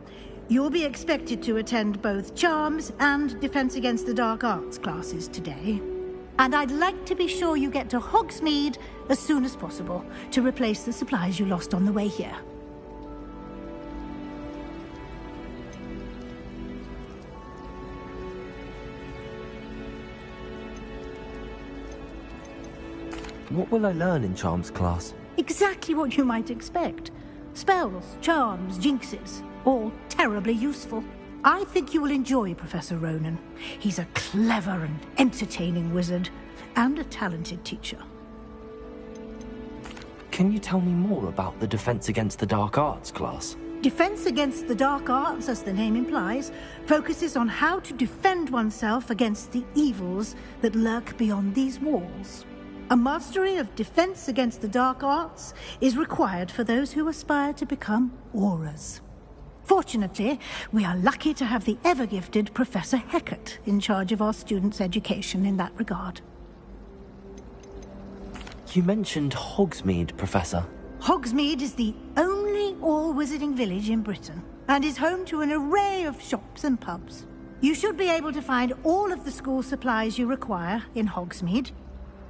Speaker 10: You'll be expected to attend both Charms and Defense Against the Dark Arts classes today. And I'd like to be sure you get to Hogsmeade as soon as possible to replace the supplies you lost on the way here.
Speaker 1: What will I learn in Charms class?
Speaker 10: Exactly what you might expect. Spells, charms, jinxes, all terribly useful. I think you will enjoy Professor Ronan. He's a clever and entertaining wizard, and a talented teacher.
Speaker 1: Can you tell me more about the Defense Against the Dark Arts class?
Speaker 10: Defense Against the Dark Arts, as the name implies, focuses on how to defend oneself against the evils that lurk beyond these walls. A mastery of Defense Against the Dark Arts is required for those who aspire to become Aurors. Fortunately, we are lucky to have the ever-gifted Professor Hecat in charge of our students' education in that regard.
Speaker 1: You mentioned Hogsmeade, Professor.
Speaker 10: Hogsmeade is the only all-wizarding village in Britain, and is home to an array of shops and pubs. You should be able to find all of the school supplies you require in Hogsmeade.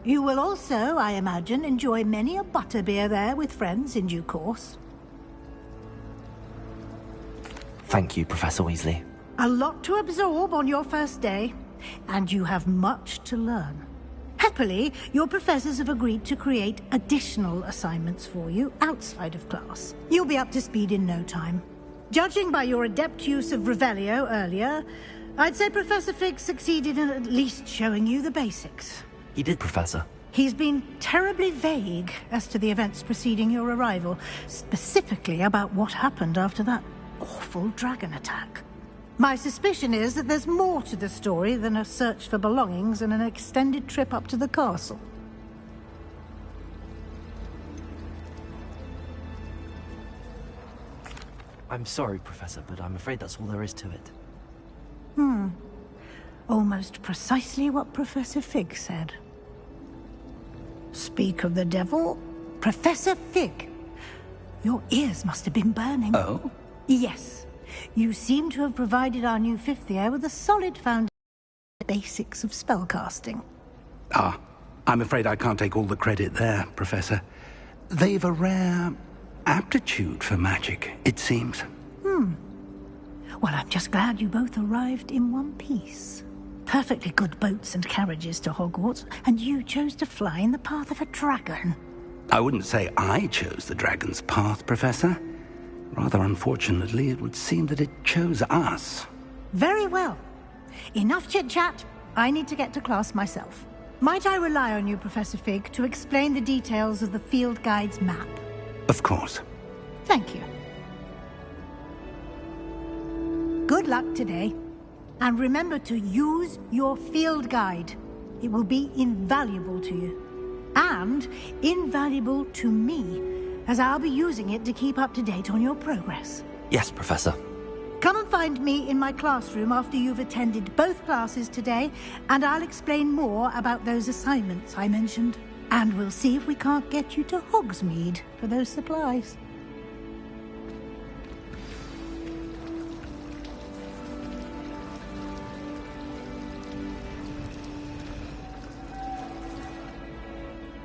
Speaker 10: You will also, I imagine, enjoy many a butterbeer there with friends in due course.
Speaker 1: Thank you, Professor Weasley.
Speaker 10: A lot to absorb on your first day, and you have much to learn. Happily, your professors have agreed to create additional assignments for you outside of class. You'll be up to speed in no time. Judging by your adept use of Revelio earlier, I'd say Professor Fig succeeded in at least showing you the basics.
Speaker 1: He did, Professor.
Speaker 10: He's been terribly vague as to the events preceding your arrival, specifically about what happened after that awful dragon attack. My suspicion is that there's more to the story than a search for belongings and an extended trip up to the castle.
Speaker 1: I'm sorry, Professor, but I'm afraid that's all there is to it.
Speaker 10: Almost precisely what Professor Fig said. Speak of the devil, Professor Fig. Your ears must have been burning.
Speaker 3: Oh?
Speaker 10: Yes. You seem to have provided our new fifth year with a solid foundation of the basics of spellcasting.
Speaker 3: Ah, I'm afraid I can't take all the credit there, Professor. They've a rare aptitude for magic, it seems.
Speaker 10: Well, I'm just glad you both arrived in one piece. Perfectly good boats and carriages to Hogwarts, and you chose to fly in the path of a dragon.
Speaker 3: I wouldn't say I chose the dragon's path, Professor. Rather unfortunately, it would seem that it chose us.
Speaker 10: Very well. Enough chit-chat. I need to get to class myself. Might I rely on you, Professor Fig, to explain the details of the field guide's map?
Speaker 3: Of course.
Speaker 10: Thank you. Good luck today. And remember to use your field guide. It will be invaluable to you. And invaluable to me, as I'll be using it to keep up to date on your progress.
Speaker 1: Yes, Professor.
Speaker 10: Come and find me in my classroom after you've attended both classes today, and I'll explain more about those assignments I mentioned. And we'll see if we can't get you to Hogsmeade for those supplies.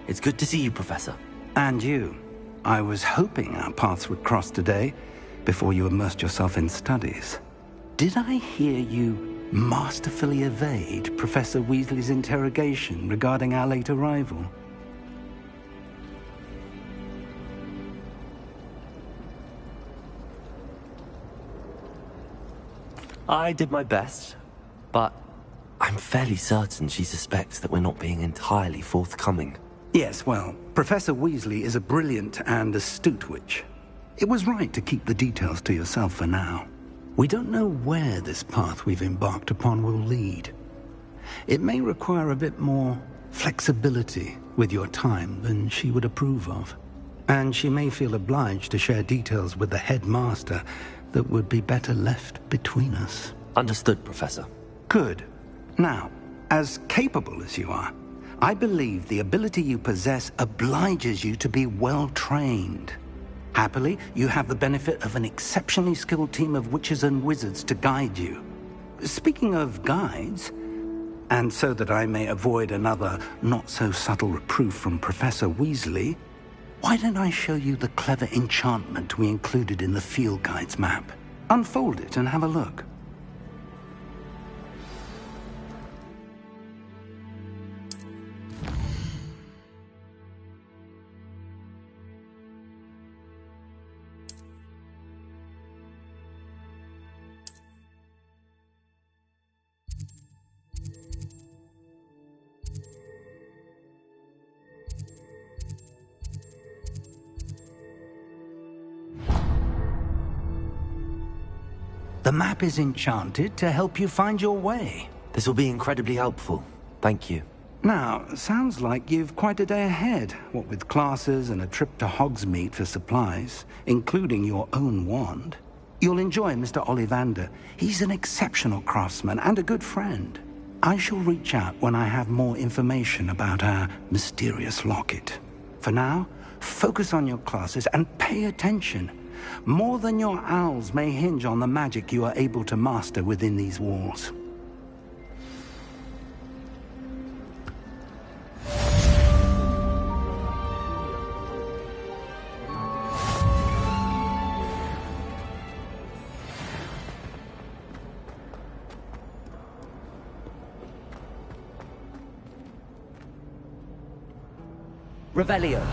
Speaker 1: It's good to see you, Professor.
Speaker 3: And you. I was hoping our paths would cross today, before you immersed yourself in studies. Did I hear you masterfully evade Professor Weasley's interrogation regarding our late arrival?
Speaker 1: I did my best, but I'm fairly certain she suspects that we're not being entirely forthcoming.
Speaker 3: Yes, well, Professor Weasley is a brilliant and astute witch. It was right to keep the details to yourself for now. We don't know where this path we've embarked upon will lead. It may require a bit more flexibility with your time than she would approve of. And she may feel obliged to share details with the headmaster that would be better left between us.
Speaker 1: Understood, Professor.
Speaker 3: Good. Now, as capable as you are, I believe the ability you possess obliges you to be well trained. Happily, you have the benefit of an exceptionally skilled team of witches and wizards to guide you. Speaking of guides, and so that I may avoid another not-so-subtle reproof from Professor Weasley, why don't I show you the clever enchantment we included in the field guide's map? Unfold it and have a look. The map is enchanted to help you find your way.
Speaker 1: This will be incredibly helpful. Thank you.
Speaker 3: Now, sounds like you've quite a day ahead, what with classes and a trip to Hogsmeade for supplies, including your own wand. You'll enjoy Mr. Ollivander. He's an exceptional craftsman and a good friend. I shall reach out when I have more information about our mysterious locket. For now, focus on your classes and pay attention. More than your owls may hinge on the magic you are able to master within these walls.
Speaker 1: Revelio.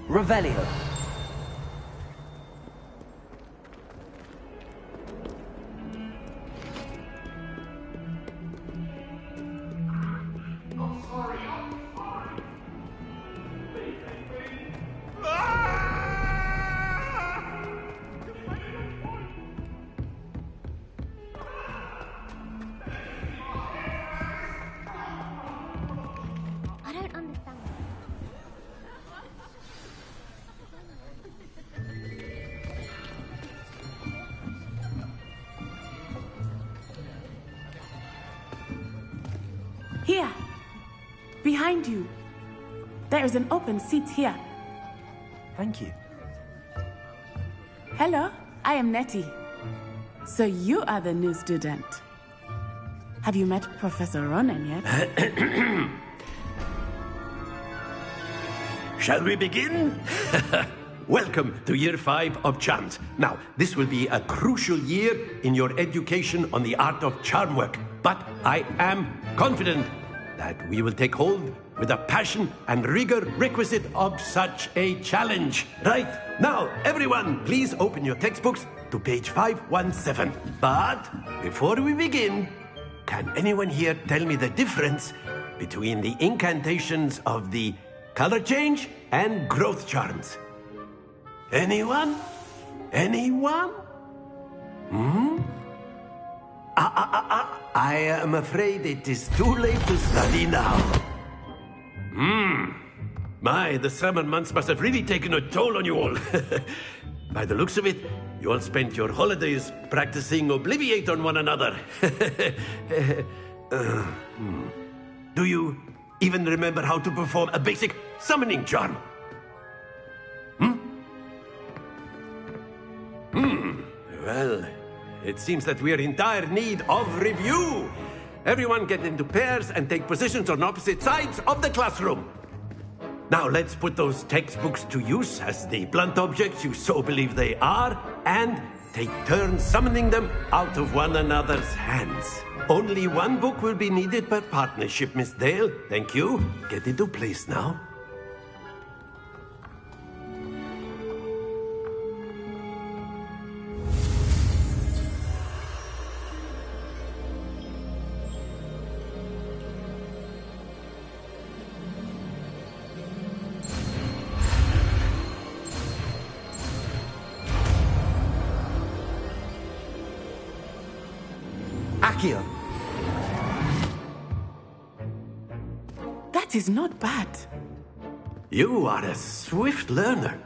Speaker 1: Revelio.
Speaker 16: I don't understand.
Speaker 17: Here, behind you. There is an open seat here.
Speaker 1: Thank you.
Speaker 17: Hello, I am Nettie. So you are the new student. Have you met Professor Ronan yet?
Speaker 7: Shall we begin? Welcome to Year 5 of Charms. Now, this will be a crucial year in your education on the art of charm work. But I am confident that we will take hold with the passion and rigor requisite of such a challenge. Right, now, everyone, please open your textbooks to page 517. But before we begin, can anyone here tell me the difference between the incantations of the color change and growth charms? Anyone? Anyone? I am afraid it is too late to study now. My, the summer months must have really taken a toll on you all. By the looks of it, you all spent your holidays practicing Obliviate on one another. Do you even remember how to perform a basic summoning charm? Well, it seems that we are in dire need of review. Everyone get into pairs and take positions on opposite sides of the classroom. Now let's put those textbooks to use as the blunt objects you so believe they are, and take turns summoning them out of one another's hands. Only one book will be needed per partnership, Miss Dale. Thank you. Get into place now.
Speaker 1: Akio!
Speaker 17: That is not bad.
Speaker 7: You are a swift learner.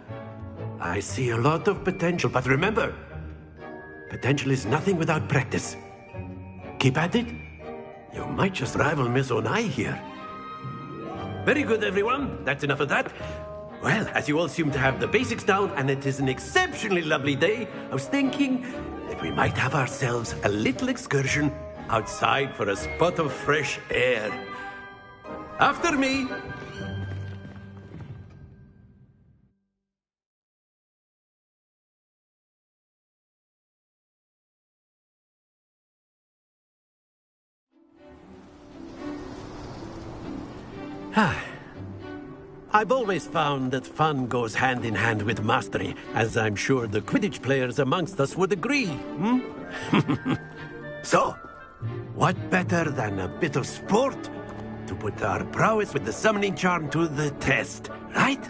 Speaker 7: I see a lot of potential, but remember, potential is nothing without practice. Keep at it. You might just rival Miss Onai here. Very good, everyone. That's enough of that. Well, as you all seem to have the basics down, and it is an exceptionally lovely day, I was thinking that we might have ourselves a little excursion outside for a spot of fresh air. After me! I've always found that fun goes hand in hand with mastery, as I'm sure the Quidditch players amongst us would agree. So, what better than a bit of sport to put our prowess with the summoning charm to the test, right?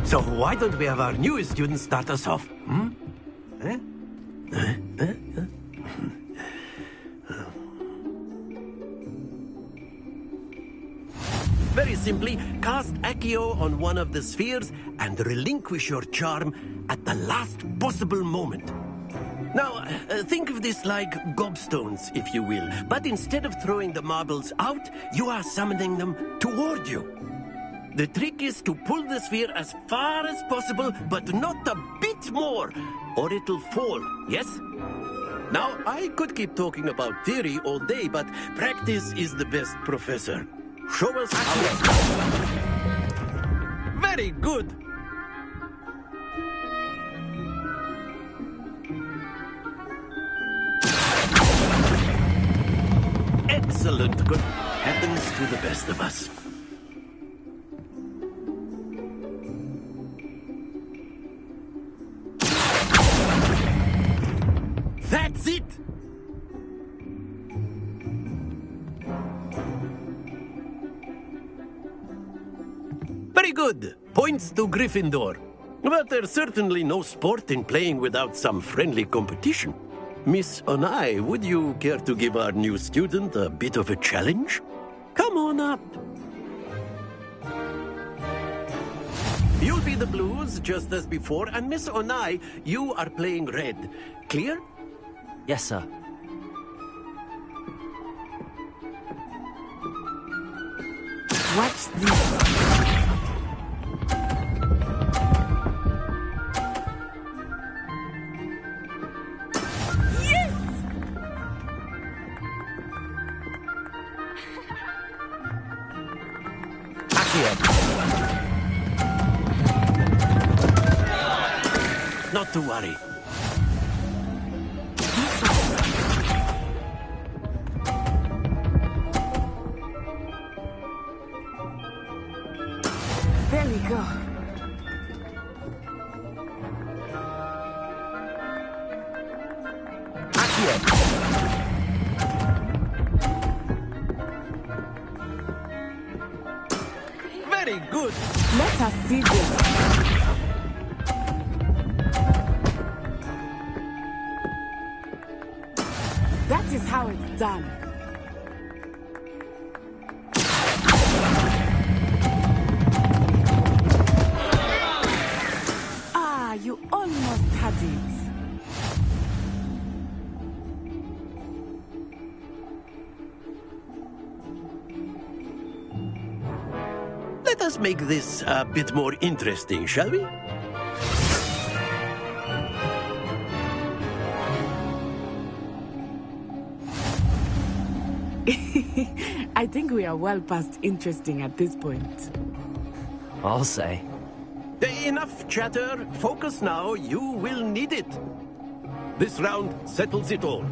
Speaker 7: So why don't we have our newest student start us off? Very simply, cast Accio on one of the spheres and relinquish your charm at the last possible moment. Now, think of this like gobstones, if you will. But instead of throwing the marbles out, you are summoning them toward you. The trick is to pull the sphere as far as possible, but not a bit more, or it'll fall, yes? Now, I could keep talking about theory all day, but practice is the best professor. Show us how it's done. Very good. Excellent. Good. Happens to the best of us. That's it! Very good. Points to Gryffindor. But there's certainly no sport in playing without some friendly competition. Miss Onai, would you care to give our new student a bit of a challenge? Come on up. You'll be the blues, just as before, and Miss Onai, you are playing red. Clear?
Speaker 1: Yes, sir.
Speaker 17: Watch this.
Speaker 7: Not to worry.
Speaker 17: There we go.
Speaker 7: Very good.
Speaker 17: Let us see this. That is how it's done. Ah, you almost had it.
Speaker 7: Let us make this a bit more interesting, shall we?
Speaker 17: I think we are well past interesting at this point.
Speaker 1: I'll say.
Speaker 7: Enough chatter. Focus now. You will need it. This round settles it all.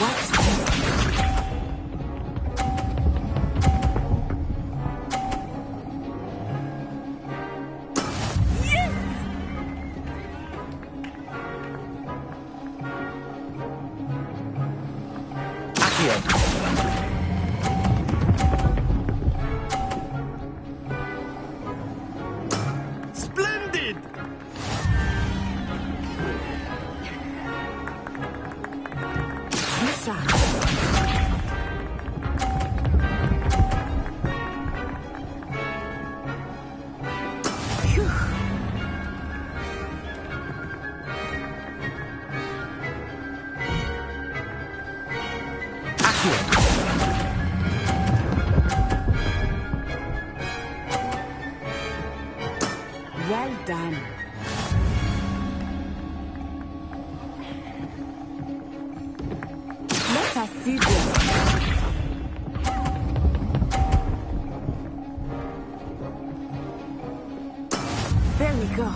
Speaker 17: Watch this. Well done. Let us see this. There we go.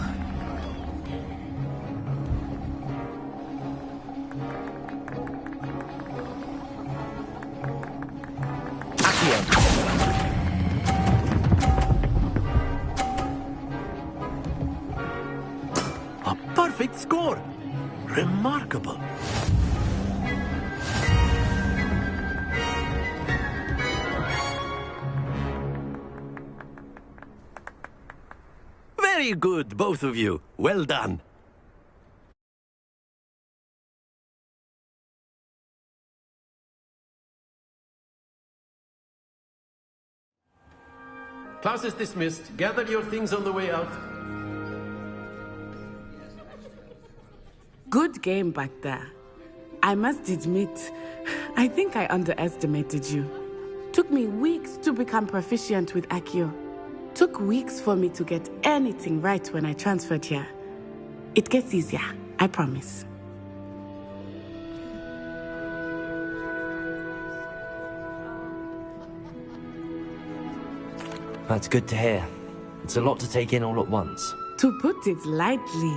Speaker 7: A perfect score! Remarkable. Very good, both of you. Well done.
Speaker 19: Class is dismissed. Gather your things on the way out.
Speaker 17: Good game back there. I must admit, I think I underestimated you. Took me weeks to become proficient with Accio. Took weeks for me to get anything right when I transferred here. It gets easier, I promise.
Speaker 1: That's good to hear. It's a lot to take in all at once.
Speaker 17: To put it lightly,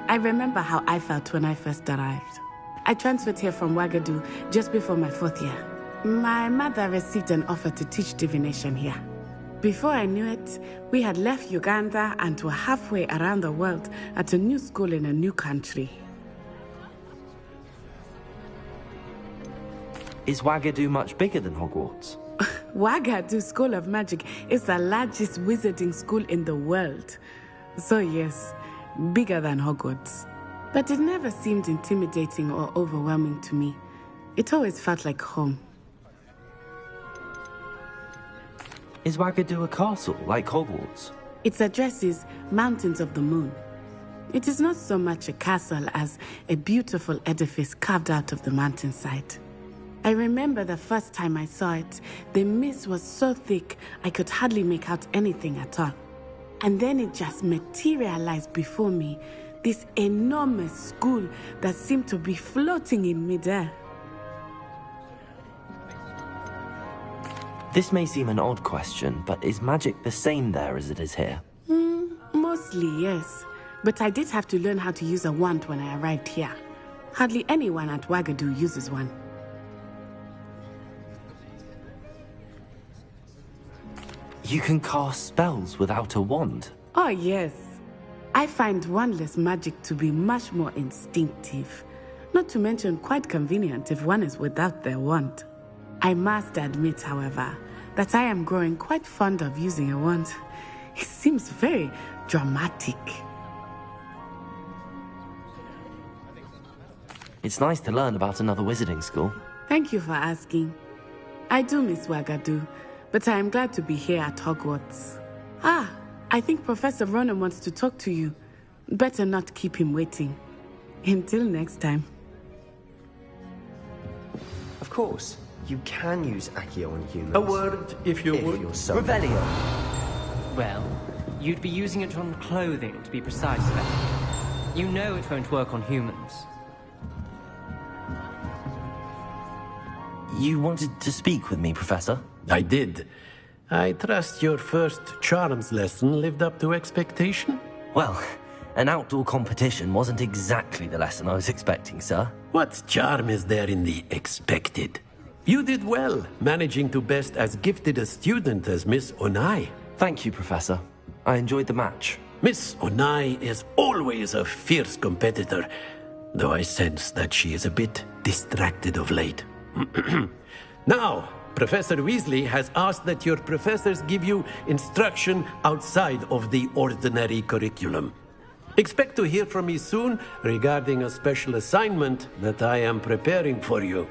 Speaker 17: I remember how I felt when I first arrived. I transferred here from Wagadu just before my 4th year. My mother received an offer to teach divination here. Before I knew it, we had left Uganda and were halfway around the world at a new school in a new country.
Speaker 1: Is Wagadu much bigger than Hogwarts?
Speaker 17: Wagadu School of Magic is the largest wizarding school in the world. So yes, bigger than Hogwarts. But it never seemed intimidating or overwhelming to me. It always felt like home.
Speaker 1: Is Wagadu a castle, like Hogwarts?
Speaker 17: Its address is Mountains of the Moon. It is not so much a castle as a beautiful edifice carved out of the mountainside. I remember the first time I saw it, the mist was so thick I could hardly make out anything at all. And then it just materialized before me, this enormous school that seemed to be floating in midair.
Speaker 1: This may seem an odd question, but is magic the same there as it is here?
Speaker 17: Mostly, yes. But I did have to learn how to use a wand when I arrived here. Hardly anyone at Wagadu uses one.
Speaker 1: You can cast spells without a wand?
Speaker 17: Oh, yes. I find wandless magic to be much more instinctive. Not to mention quite convenient if one is without their wand. I must admit, however, that I am growing quite fond of using a wand. It seems very dramatic.
Speaker 1: It's nice to learn about another wizarding school.
Speaker 17: Thank you for asking. I do miss Wagadu, but I am glad to be here at Hogwarts. Ah, I think Professor Ronan wants to talk to you. Better not keep him waiting. Until next time.
Speaker 20: Of course, you can use Accio on humans.
Speaker 19: A word, if you would.
Speaker 20: You're so
Speaker 14: Revelio. Well, you'd be using it on clothing, to be precise, then. You know it won't work on humans.
Speaker 1: You wanted to speak with me, Professor?
Speaker 7: I did. I trust your first charms lesson lived up to expectation?
Speaker 1: Well, an outdoor competition wasn't exactly the lesson I was expecting, sir.
Speaker 7: What charm is there in the expected? You did well, managing to best as gifted a student as Miss Onai.
Speaker 1: Thank you, Professor. I enjoyed the match.
Speaker 7: Miss Onai is always a fierce competitor, though I sense that she is a bit distracted of late. Now, Professor Weasley has asked that your professors give you instruction outside of the ordinary curriculum. Expect to hear from me soon regarding a special assignment that I am preparing for you.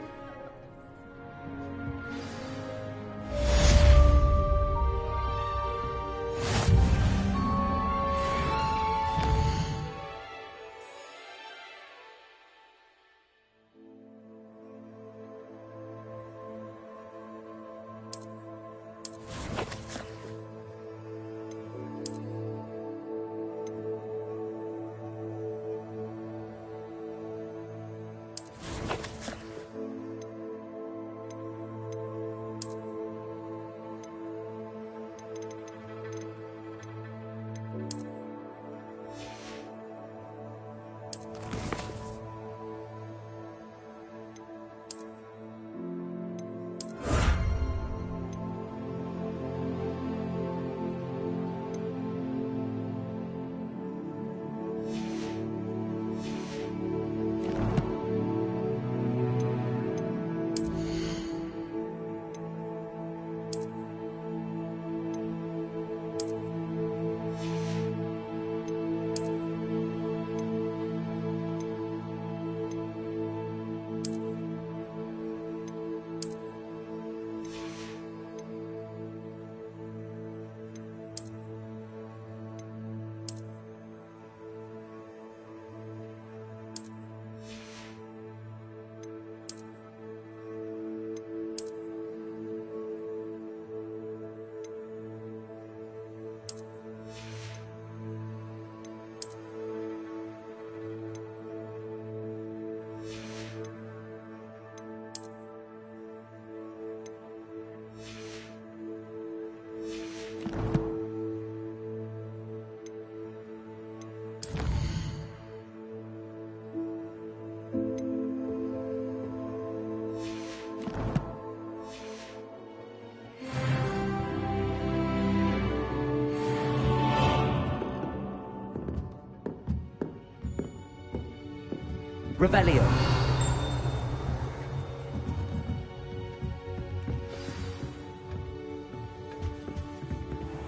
Speaker 1: Revelio.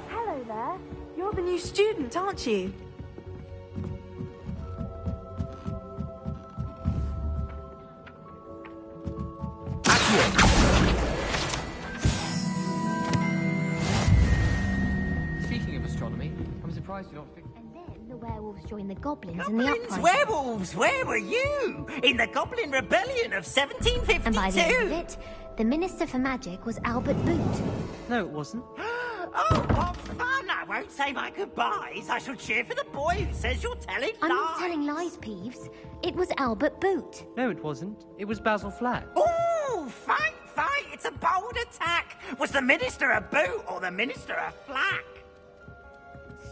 Speaker 2: Hello there. You're the new student, aren't you?
Speaker 14: Speaking of astronomy, I'm surprised you're not figuring.
Speaker 16: And then the werewolves joined the goblins in the
Speaker 21: Goblins,
Speaker 16: uprising.
Speaker 21: werewolves, where were you? In the Goblin Rebellion of 1752?
Speaker 16: And by the end of it, the Minister for Magic was Albert Boot.
Speaker 14: No, it wasn't.
Speaker 21: Oh, what fun! I won't say my goodbyes. I shall cheer for the boy who says you're telling
Speaker 16: I'm
Speaker 21: lies.
Speaker 16: not telling lies, Peeves. It was Albert Boot.
Speaker 14: No, it wasn't. It was Basil Flack.
Speaker 21: Ooh, fight, fight! It's a bold attack. Was the Minister a boot or the Minister a flack?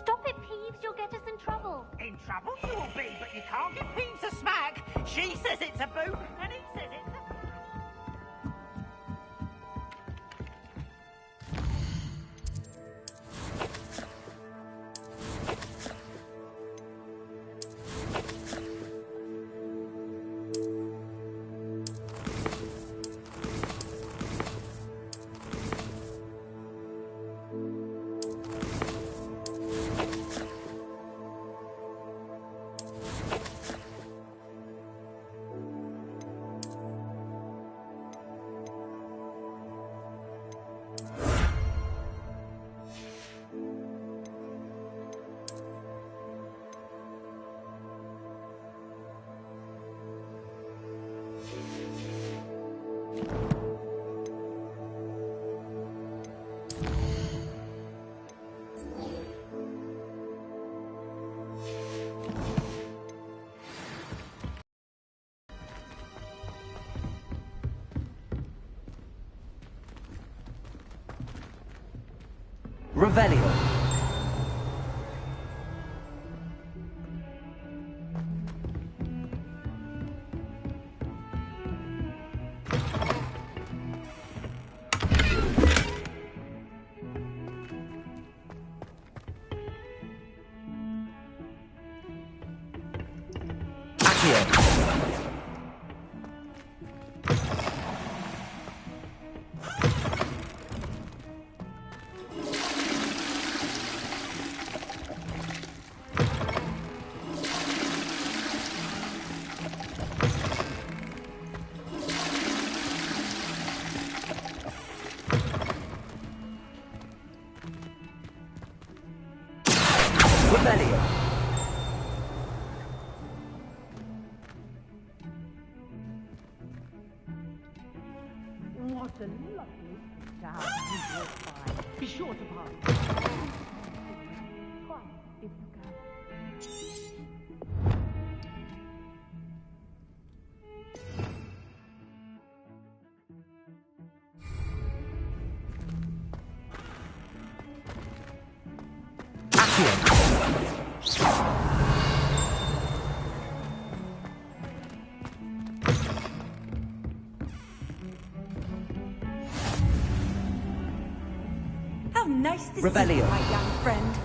Speaker 16: Stop it, Peeves. You'll get us in trouble.
Speaker 21: In trouble you will be, but you can't give Peeves a smack. She says it's a boot, and he says it's a...
Speaker 1: Revelio. Revelio.
Speaker 12: What a lovely to have you walk by. Be sure to pass. Twice if you can.
Speaker 2: How nice to see you,
Speaker 1: Revelio.
Speaker 2: my young friend.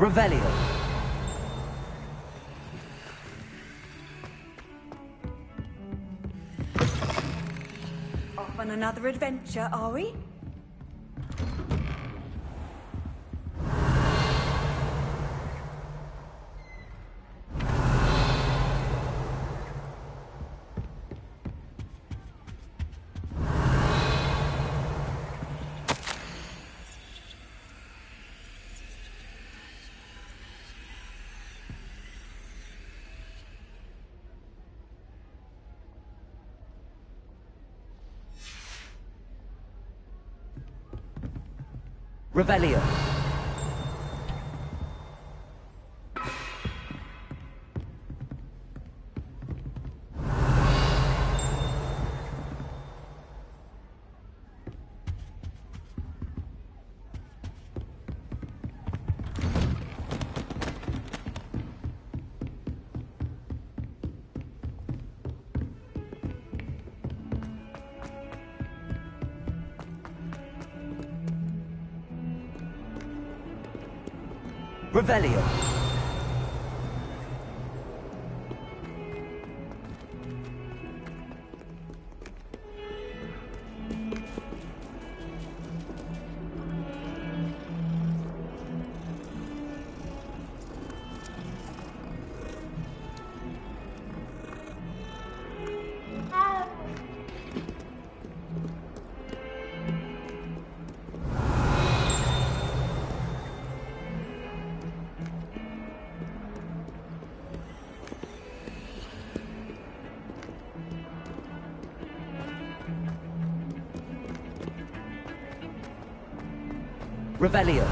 Speaker 1: Revelio.
Speaker 2: Off on another adventure, are we?
Speaker 1: Revelio. Revelio. Revelio.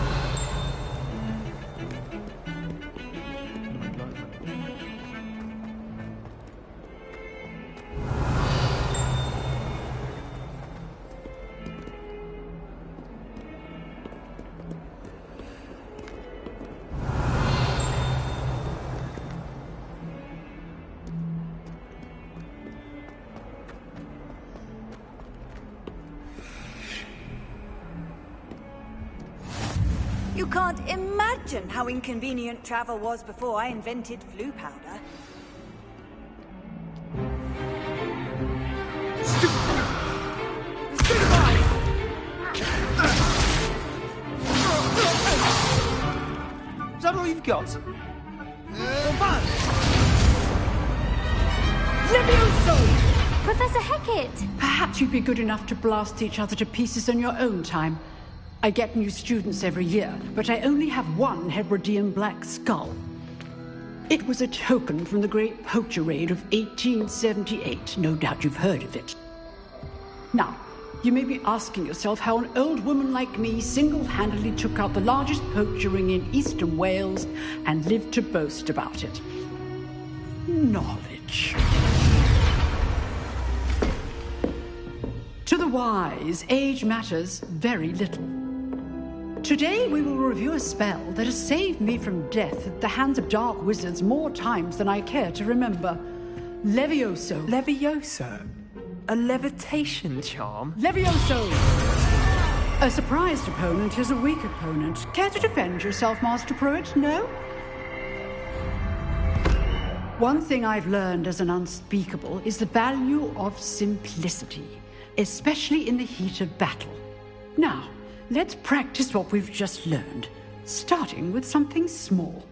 Speaker 2: You can't imagine how inconvenient travel was before I invented flu powder.
Speaker 3: Is that all you've got?
Speaker 10: Levioso!
Speaker 16: Professor Hecat!
Speaker 12: Perhaps you'd be good enough to blast each other to pieces in your own time. I get new students every year, but I only have one Hebridean black skull. It was a token from the Great Poacher Raid of 1878. No doubt you've heard of it. Now, you may be asking yourself how an old woman like me single-handedly took out the largest poacher ring in eastern Wales and lived to boast about it. Knowledge. To the wise, age matters very little. Today we will review a spell that has saved me from death at the hands of dark wizards more times than I care to remember. Levioso.
Speaker 18: Levioso? A levitation charm?
Speaker 12: Levioso! A surprised opponent is a weak opponent. Care to defend yourself, Master Pruitt? No? One thing I've learned as an unspeakable is the value of simplicity, especially in the heat of battle. Now, let's practice what we've just learned, starting with something small.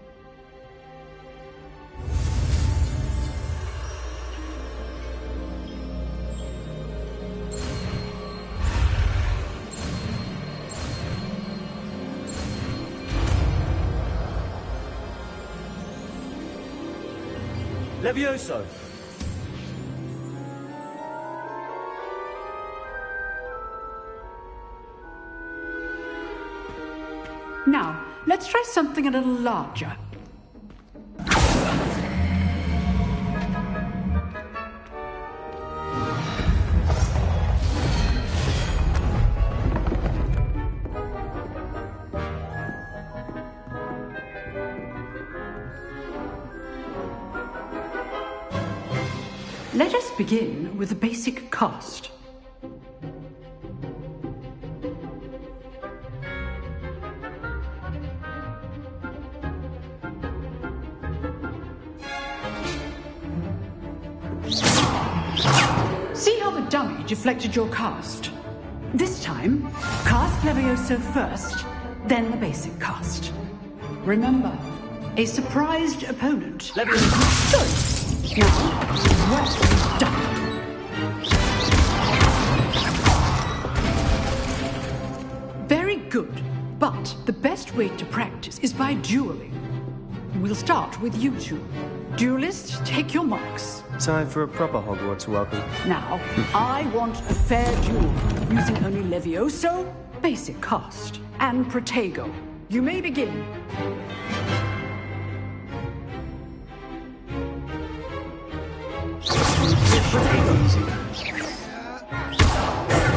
Speaker 1: Levioso!
Speaker 12: Now, let's try something a little larger. Let us begin with the basic cast. See how the dummy deflected your cast? This time, cast Levioso first, then the basic cast. Remember, a surprised opponent.
Speaker 1: Levioso!
Speaker 12: Good! Now, well done. Very good, but the best way to practice is by dueling. We'll start with you two. Duelists, take your marks.
Speaker 20: Time for a proper Hogwarts welcome.
Speaker 12: Now, I want a fair duel, using only Levioso basic cast, and Protego. You may begin.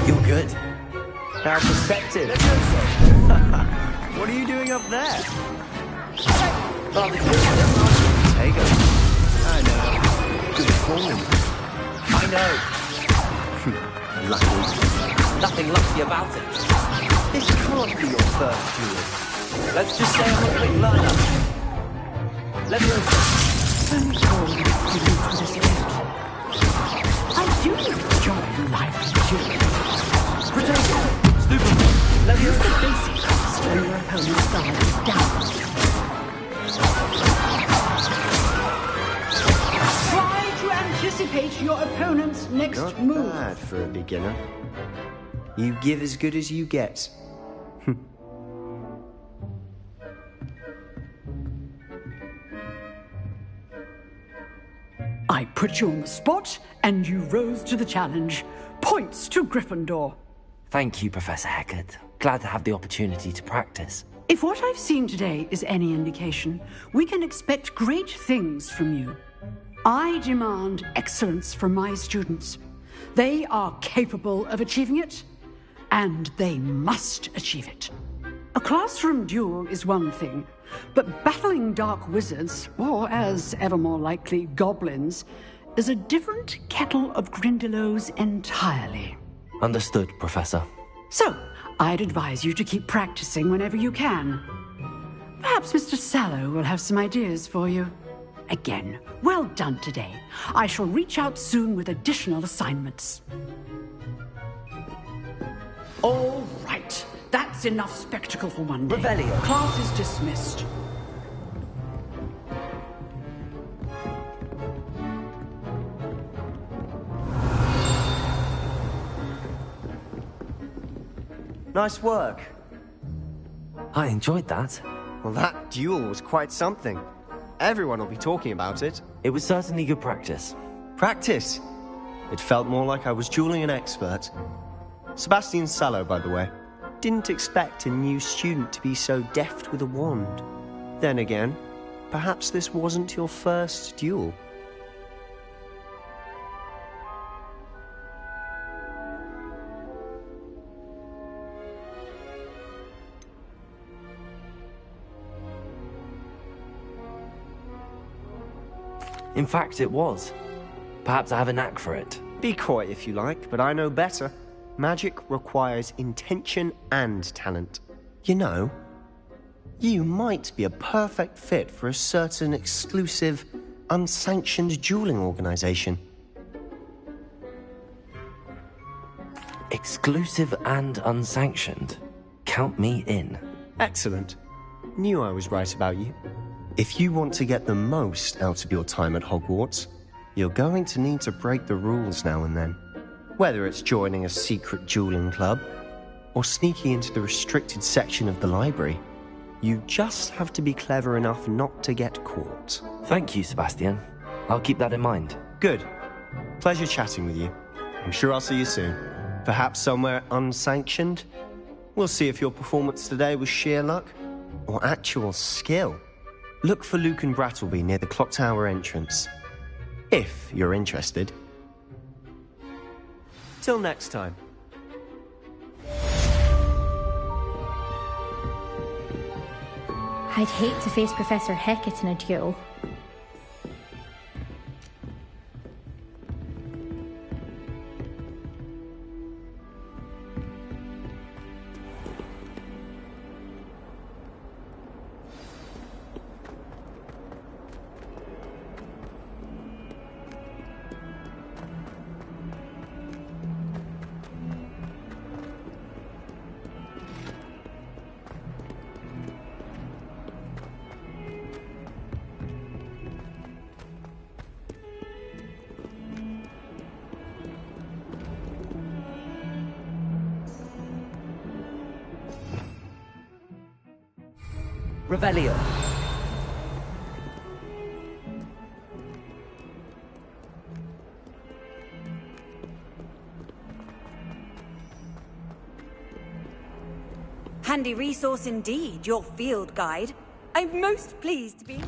Speaker 20: You're good. How perceptive. What are you doing up there? Protego. I know. Good form. I know. Lucky.
Speaker 1: Nothing lucky about it.
Speaker 20: This can't be your first duel.
Speaker 1: Let's just say I'm a quick learner. Let me
Speaker 12: I do enjoy life duel.
Speaker 1: Protego! Stupid! Let me
Speaker 12: use the basic cast when your opponent's guard is down. Try to anticipate your opponent's next move.
Speaker 20: Not bad for a beginner. You give as good as you get.
Speaker 12: I put you on the spot, and you rose to the challenge. Points to Gryffindor.
Speaker 1: Thank you, Professor Hecat. Glad to have the opportunity to practice.
Speaker 12: If what I've seen today is any indication, we can expect great things from you. I demand excellence from my students. They are capable of achieving it, and they must achieve it. A classroom duel is one thing, but battling dark wizards, or as ever more likely, goblins, is a different kettle of Grindylows entirely.
Speaker 1: Understood, Professor.
Speaker 12: So, I'd advise you to keep practicing whenever you can. Perhaps Mr. Sallow will have some ideas for you. Again, well done today. I shall reach out soon with additional assignments. All right. That's enough spectacle for one day.
Speaker 1: Revelio.
Speaker 12: Class is dismissed.
Speaker 20: Nice work.
Speaker 1: I enjoyed that.
Speaker 20: Well, that duel was quite something. Everyone will be talking about it.
Speaker 1: It was certainly good practice.
Speaker 20: Practice? It felt more like I was dueling an expert. Sebastian Sallow, by the way. Didn't expect a new student to be so deft with a wand. Then again, perhaps this wasn't your first duel.
Speaker 1: In fact, it was. Perhaps I have a knack for it.
Speaker 20: Be coy if you like, but I know better. Magic requires intention and talent. You know, you might be a perfect fit for a certain exclusive, unsanctioned dueling organization.
Speaker 1: Exclusive and unsanctioned. Count me in.
Speaker 20: Excellent. Knew I was right about you. If you want to get the most out of your time at Hogwarts, you're going to need to break the rules now and then. Whether it's joining a secret dueling club, or sneaking into the restricted section of the library, you just have to be clever enough not to get caught.
Speaker 1: Thank you, Sebastian. I'll keep that in mind.
Speaker 20: Good. Pleasure chatting with you. I'm sure I'll see you soon. Perhaps somewhere unsanctioned? We'll see if your performance today was sheer luck, or actual skill. Look for Luke and Brattleby near the clock tower entrance. If you're interested. Till next time.
Speaker 4: I'd hate to face Professor Hecat in a duel.
Speaker 1: Revelio.
Speaker 2: Handy resource indeed, your field guide. I'm most pleased to be...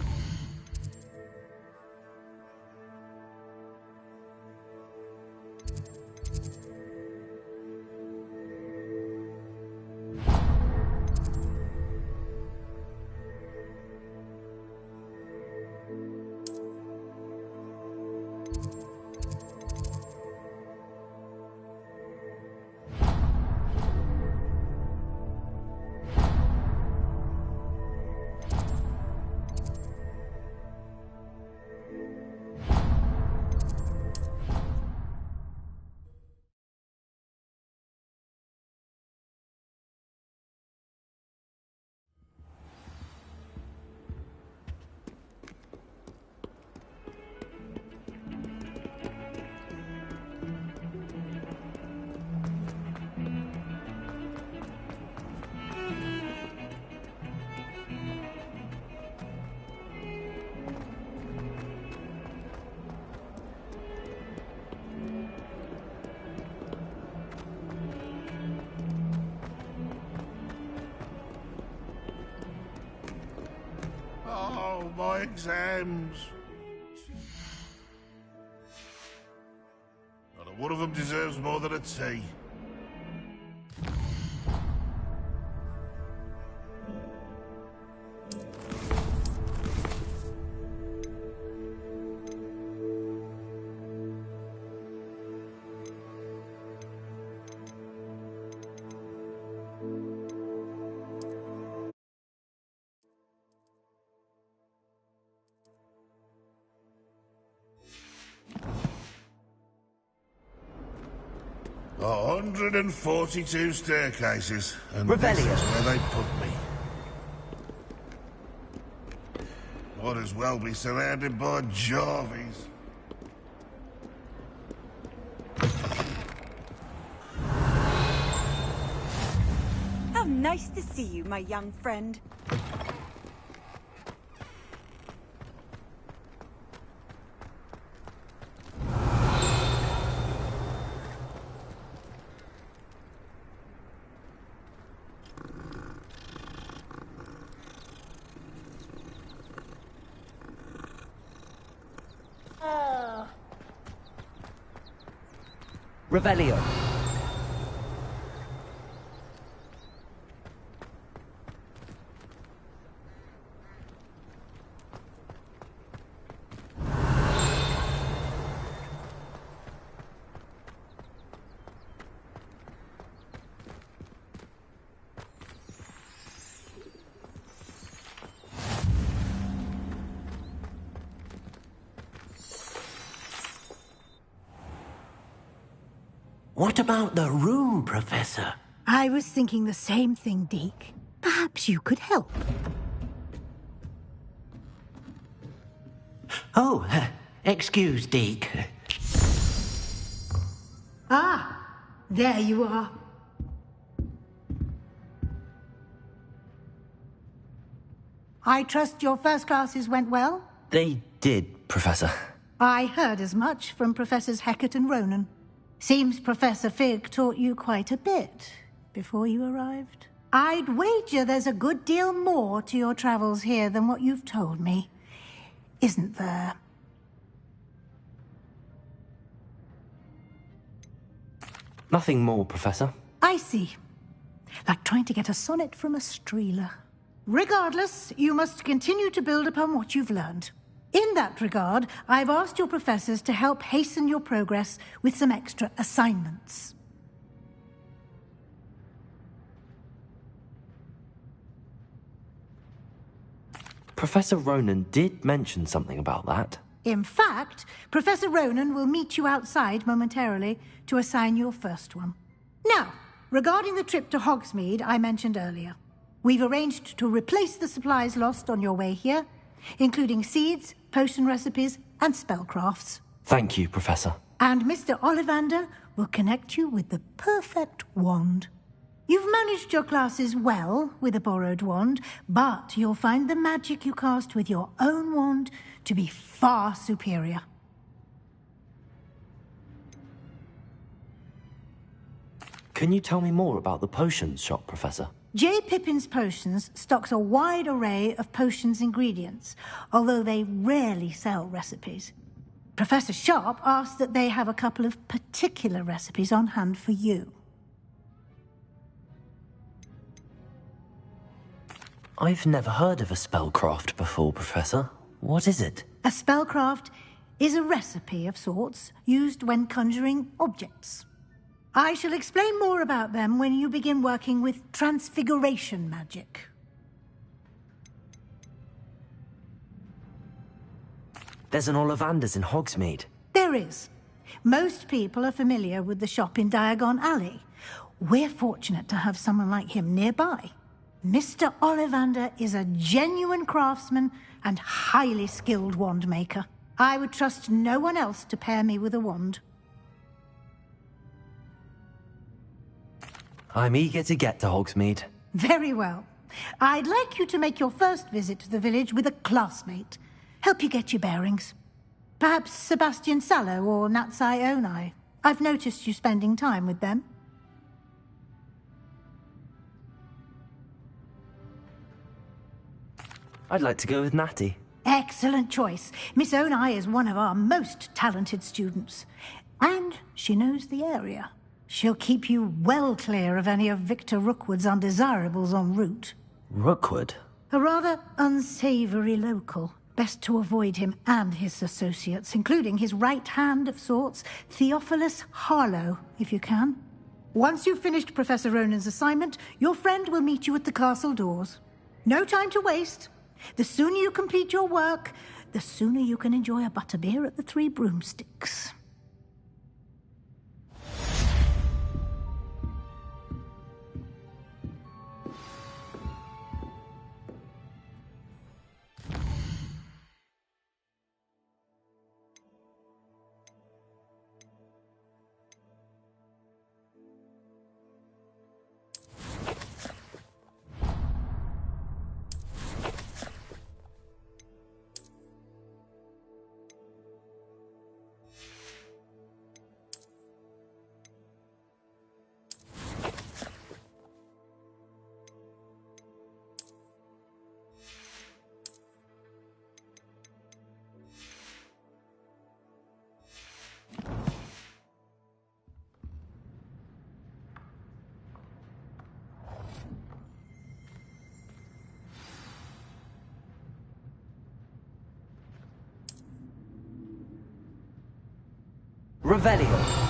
Speaker 6: Oh, my exams. Not a one of them deserves more than a tea. A 142 staircases, and this is where they put me. Might as well be surrounded by Jarvies.
Speaker 2: How nice to see you, my young friend.
Speaker 1: Revelio.
Speaker 7: What about the room, Professor?
Speaker 10: I was thinking the same thing, Deke. Perhaps you could help.
Speaker 7: Oh, excuse, Deke.
Speaker 10: Ah, there you are. I trust your first classes went well?
Speaker 1: They did, Professor.
Speaker 10: I heard as much from Professors Hecat and Ronan. Seems Professor Fig taught you quite a bit before you arrived. I'd wager there's a good deal more to your travels here than what you've told me. Isn't there?
Speaker 1: Nothing more, Professor.
Speaker 10: I see. Like trying to get a sonnet from a streeler. Regardless, you must continue to build upon what you've learned. In that regard, I've asked your professors to help hasten your progress with some extra assignments.
Speaker 1: Professor Ronan did mention something about that.
Speaker 10: In fact, Professor Ronan will meet you outside momentarily to assign your first one. Now, regarding the trip to Hogsmeade I mentioned earlier, we've arranged to replace the supplies lost on your way here, including seeds, potion recipes, and spellcrafts.
Speaker 1: Thank you, Professor.
Speaker 10: And Mr. Ollivander will connect you with the perfect wand. You've managed your classes well with a borrowed wand, but you'll find the magic you cast with your own wand to be far superior.
Speaker 1: Can you tell me more about the potions shop, Professor?
Speaker 10: J. Pippin's Potions stocks a wide array of potions ingredients, although they rarely sell recipes. Professor Sharp asked that they have a couple of particular recipes on hand for you.
Speaker 1: I've never heard of a spellcraft before, Professor. What is it?
Speaker 10: A spellcraft is a recipe of sorts used when conjuring objects. I shall explain more about them when you begin working with transfiguration magic.
Speaker 1: There's an Ollivander's in Hogsmeade.
Speaker 10: There is. Most people are familiar with the shop in Diagon Alley. We're fortunate to have someone like him nearby. Mr. Ollivander is a genuine craftsman and highly skilled wand maker. I would trust no one else to pair me with a wand.
Speaker 1: I'm eager to get to Hogsmeade.
Speaker 10: Very well. I'd like you to make your first visit to the village with a classmate. Help you get your bearings. Perhaps Sebastian Sallow or Natsai Onai. I've noticed you spending time with them.
Speaker 1: I'd like to go with Natty.
Speaker 10: Excellent choice. Miss Onai is one of our most talented students. And she knows the area. She'll keep you well clear of any of Victor Rookwood's undesirables en route.
Speaker 1: Rookwood?
Speaker 10: A rather unsavoury local. Best to avoid him and his associates, including his right hand of sorts, Theophilus Harlow, if you can. Once you've finished Professor Ronan's assignment, your friend will meet you at the castle doors. No time to waste. The sooner you complete your work, the sooner you can enjoy a butterbeer at the Three Broomsticks.
Speaker 1: Revelio.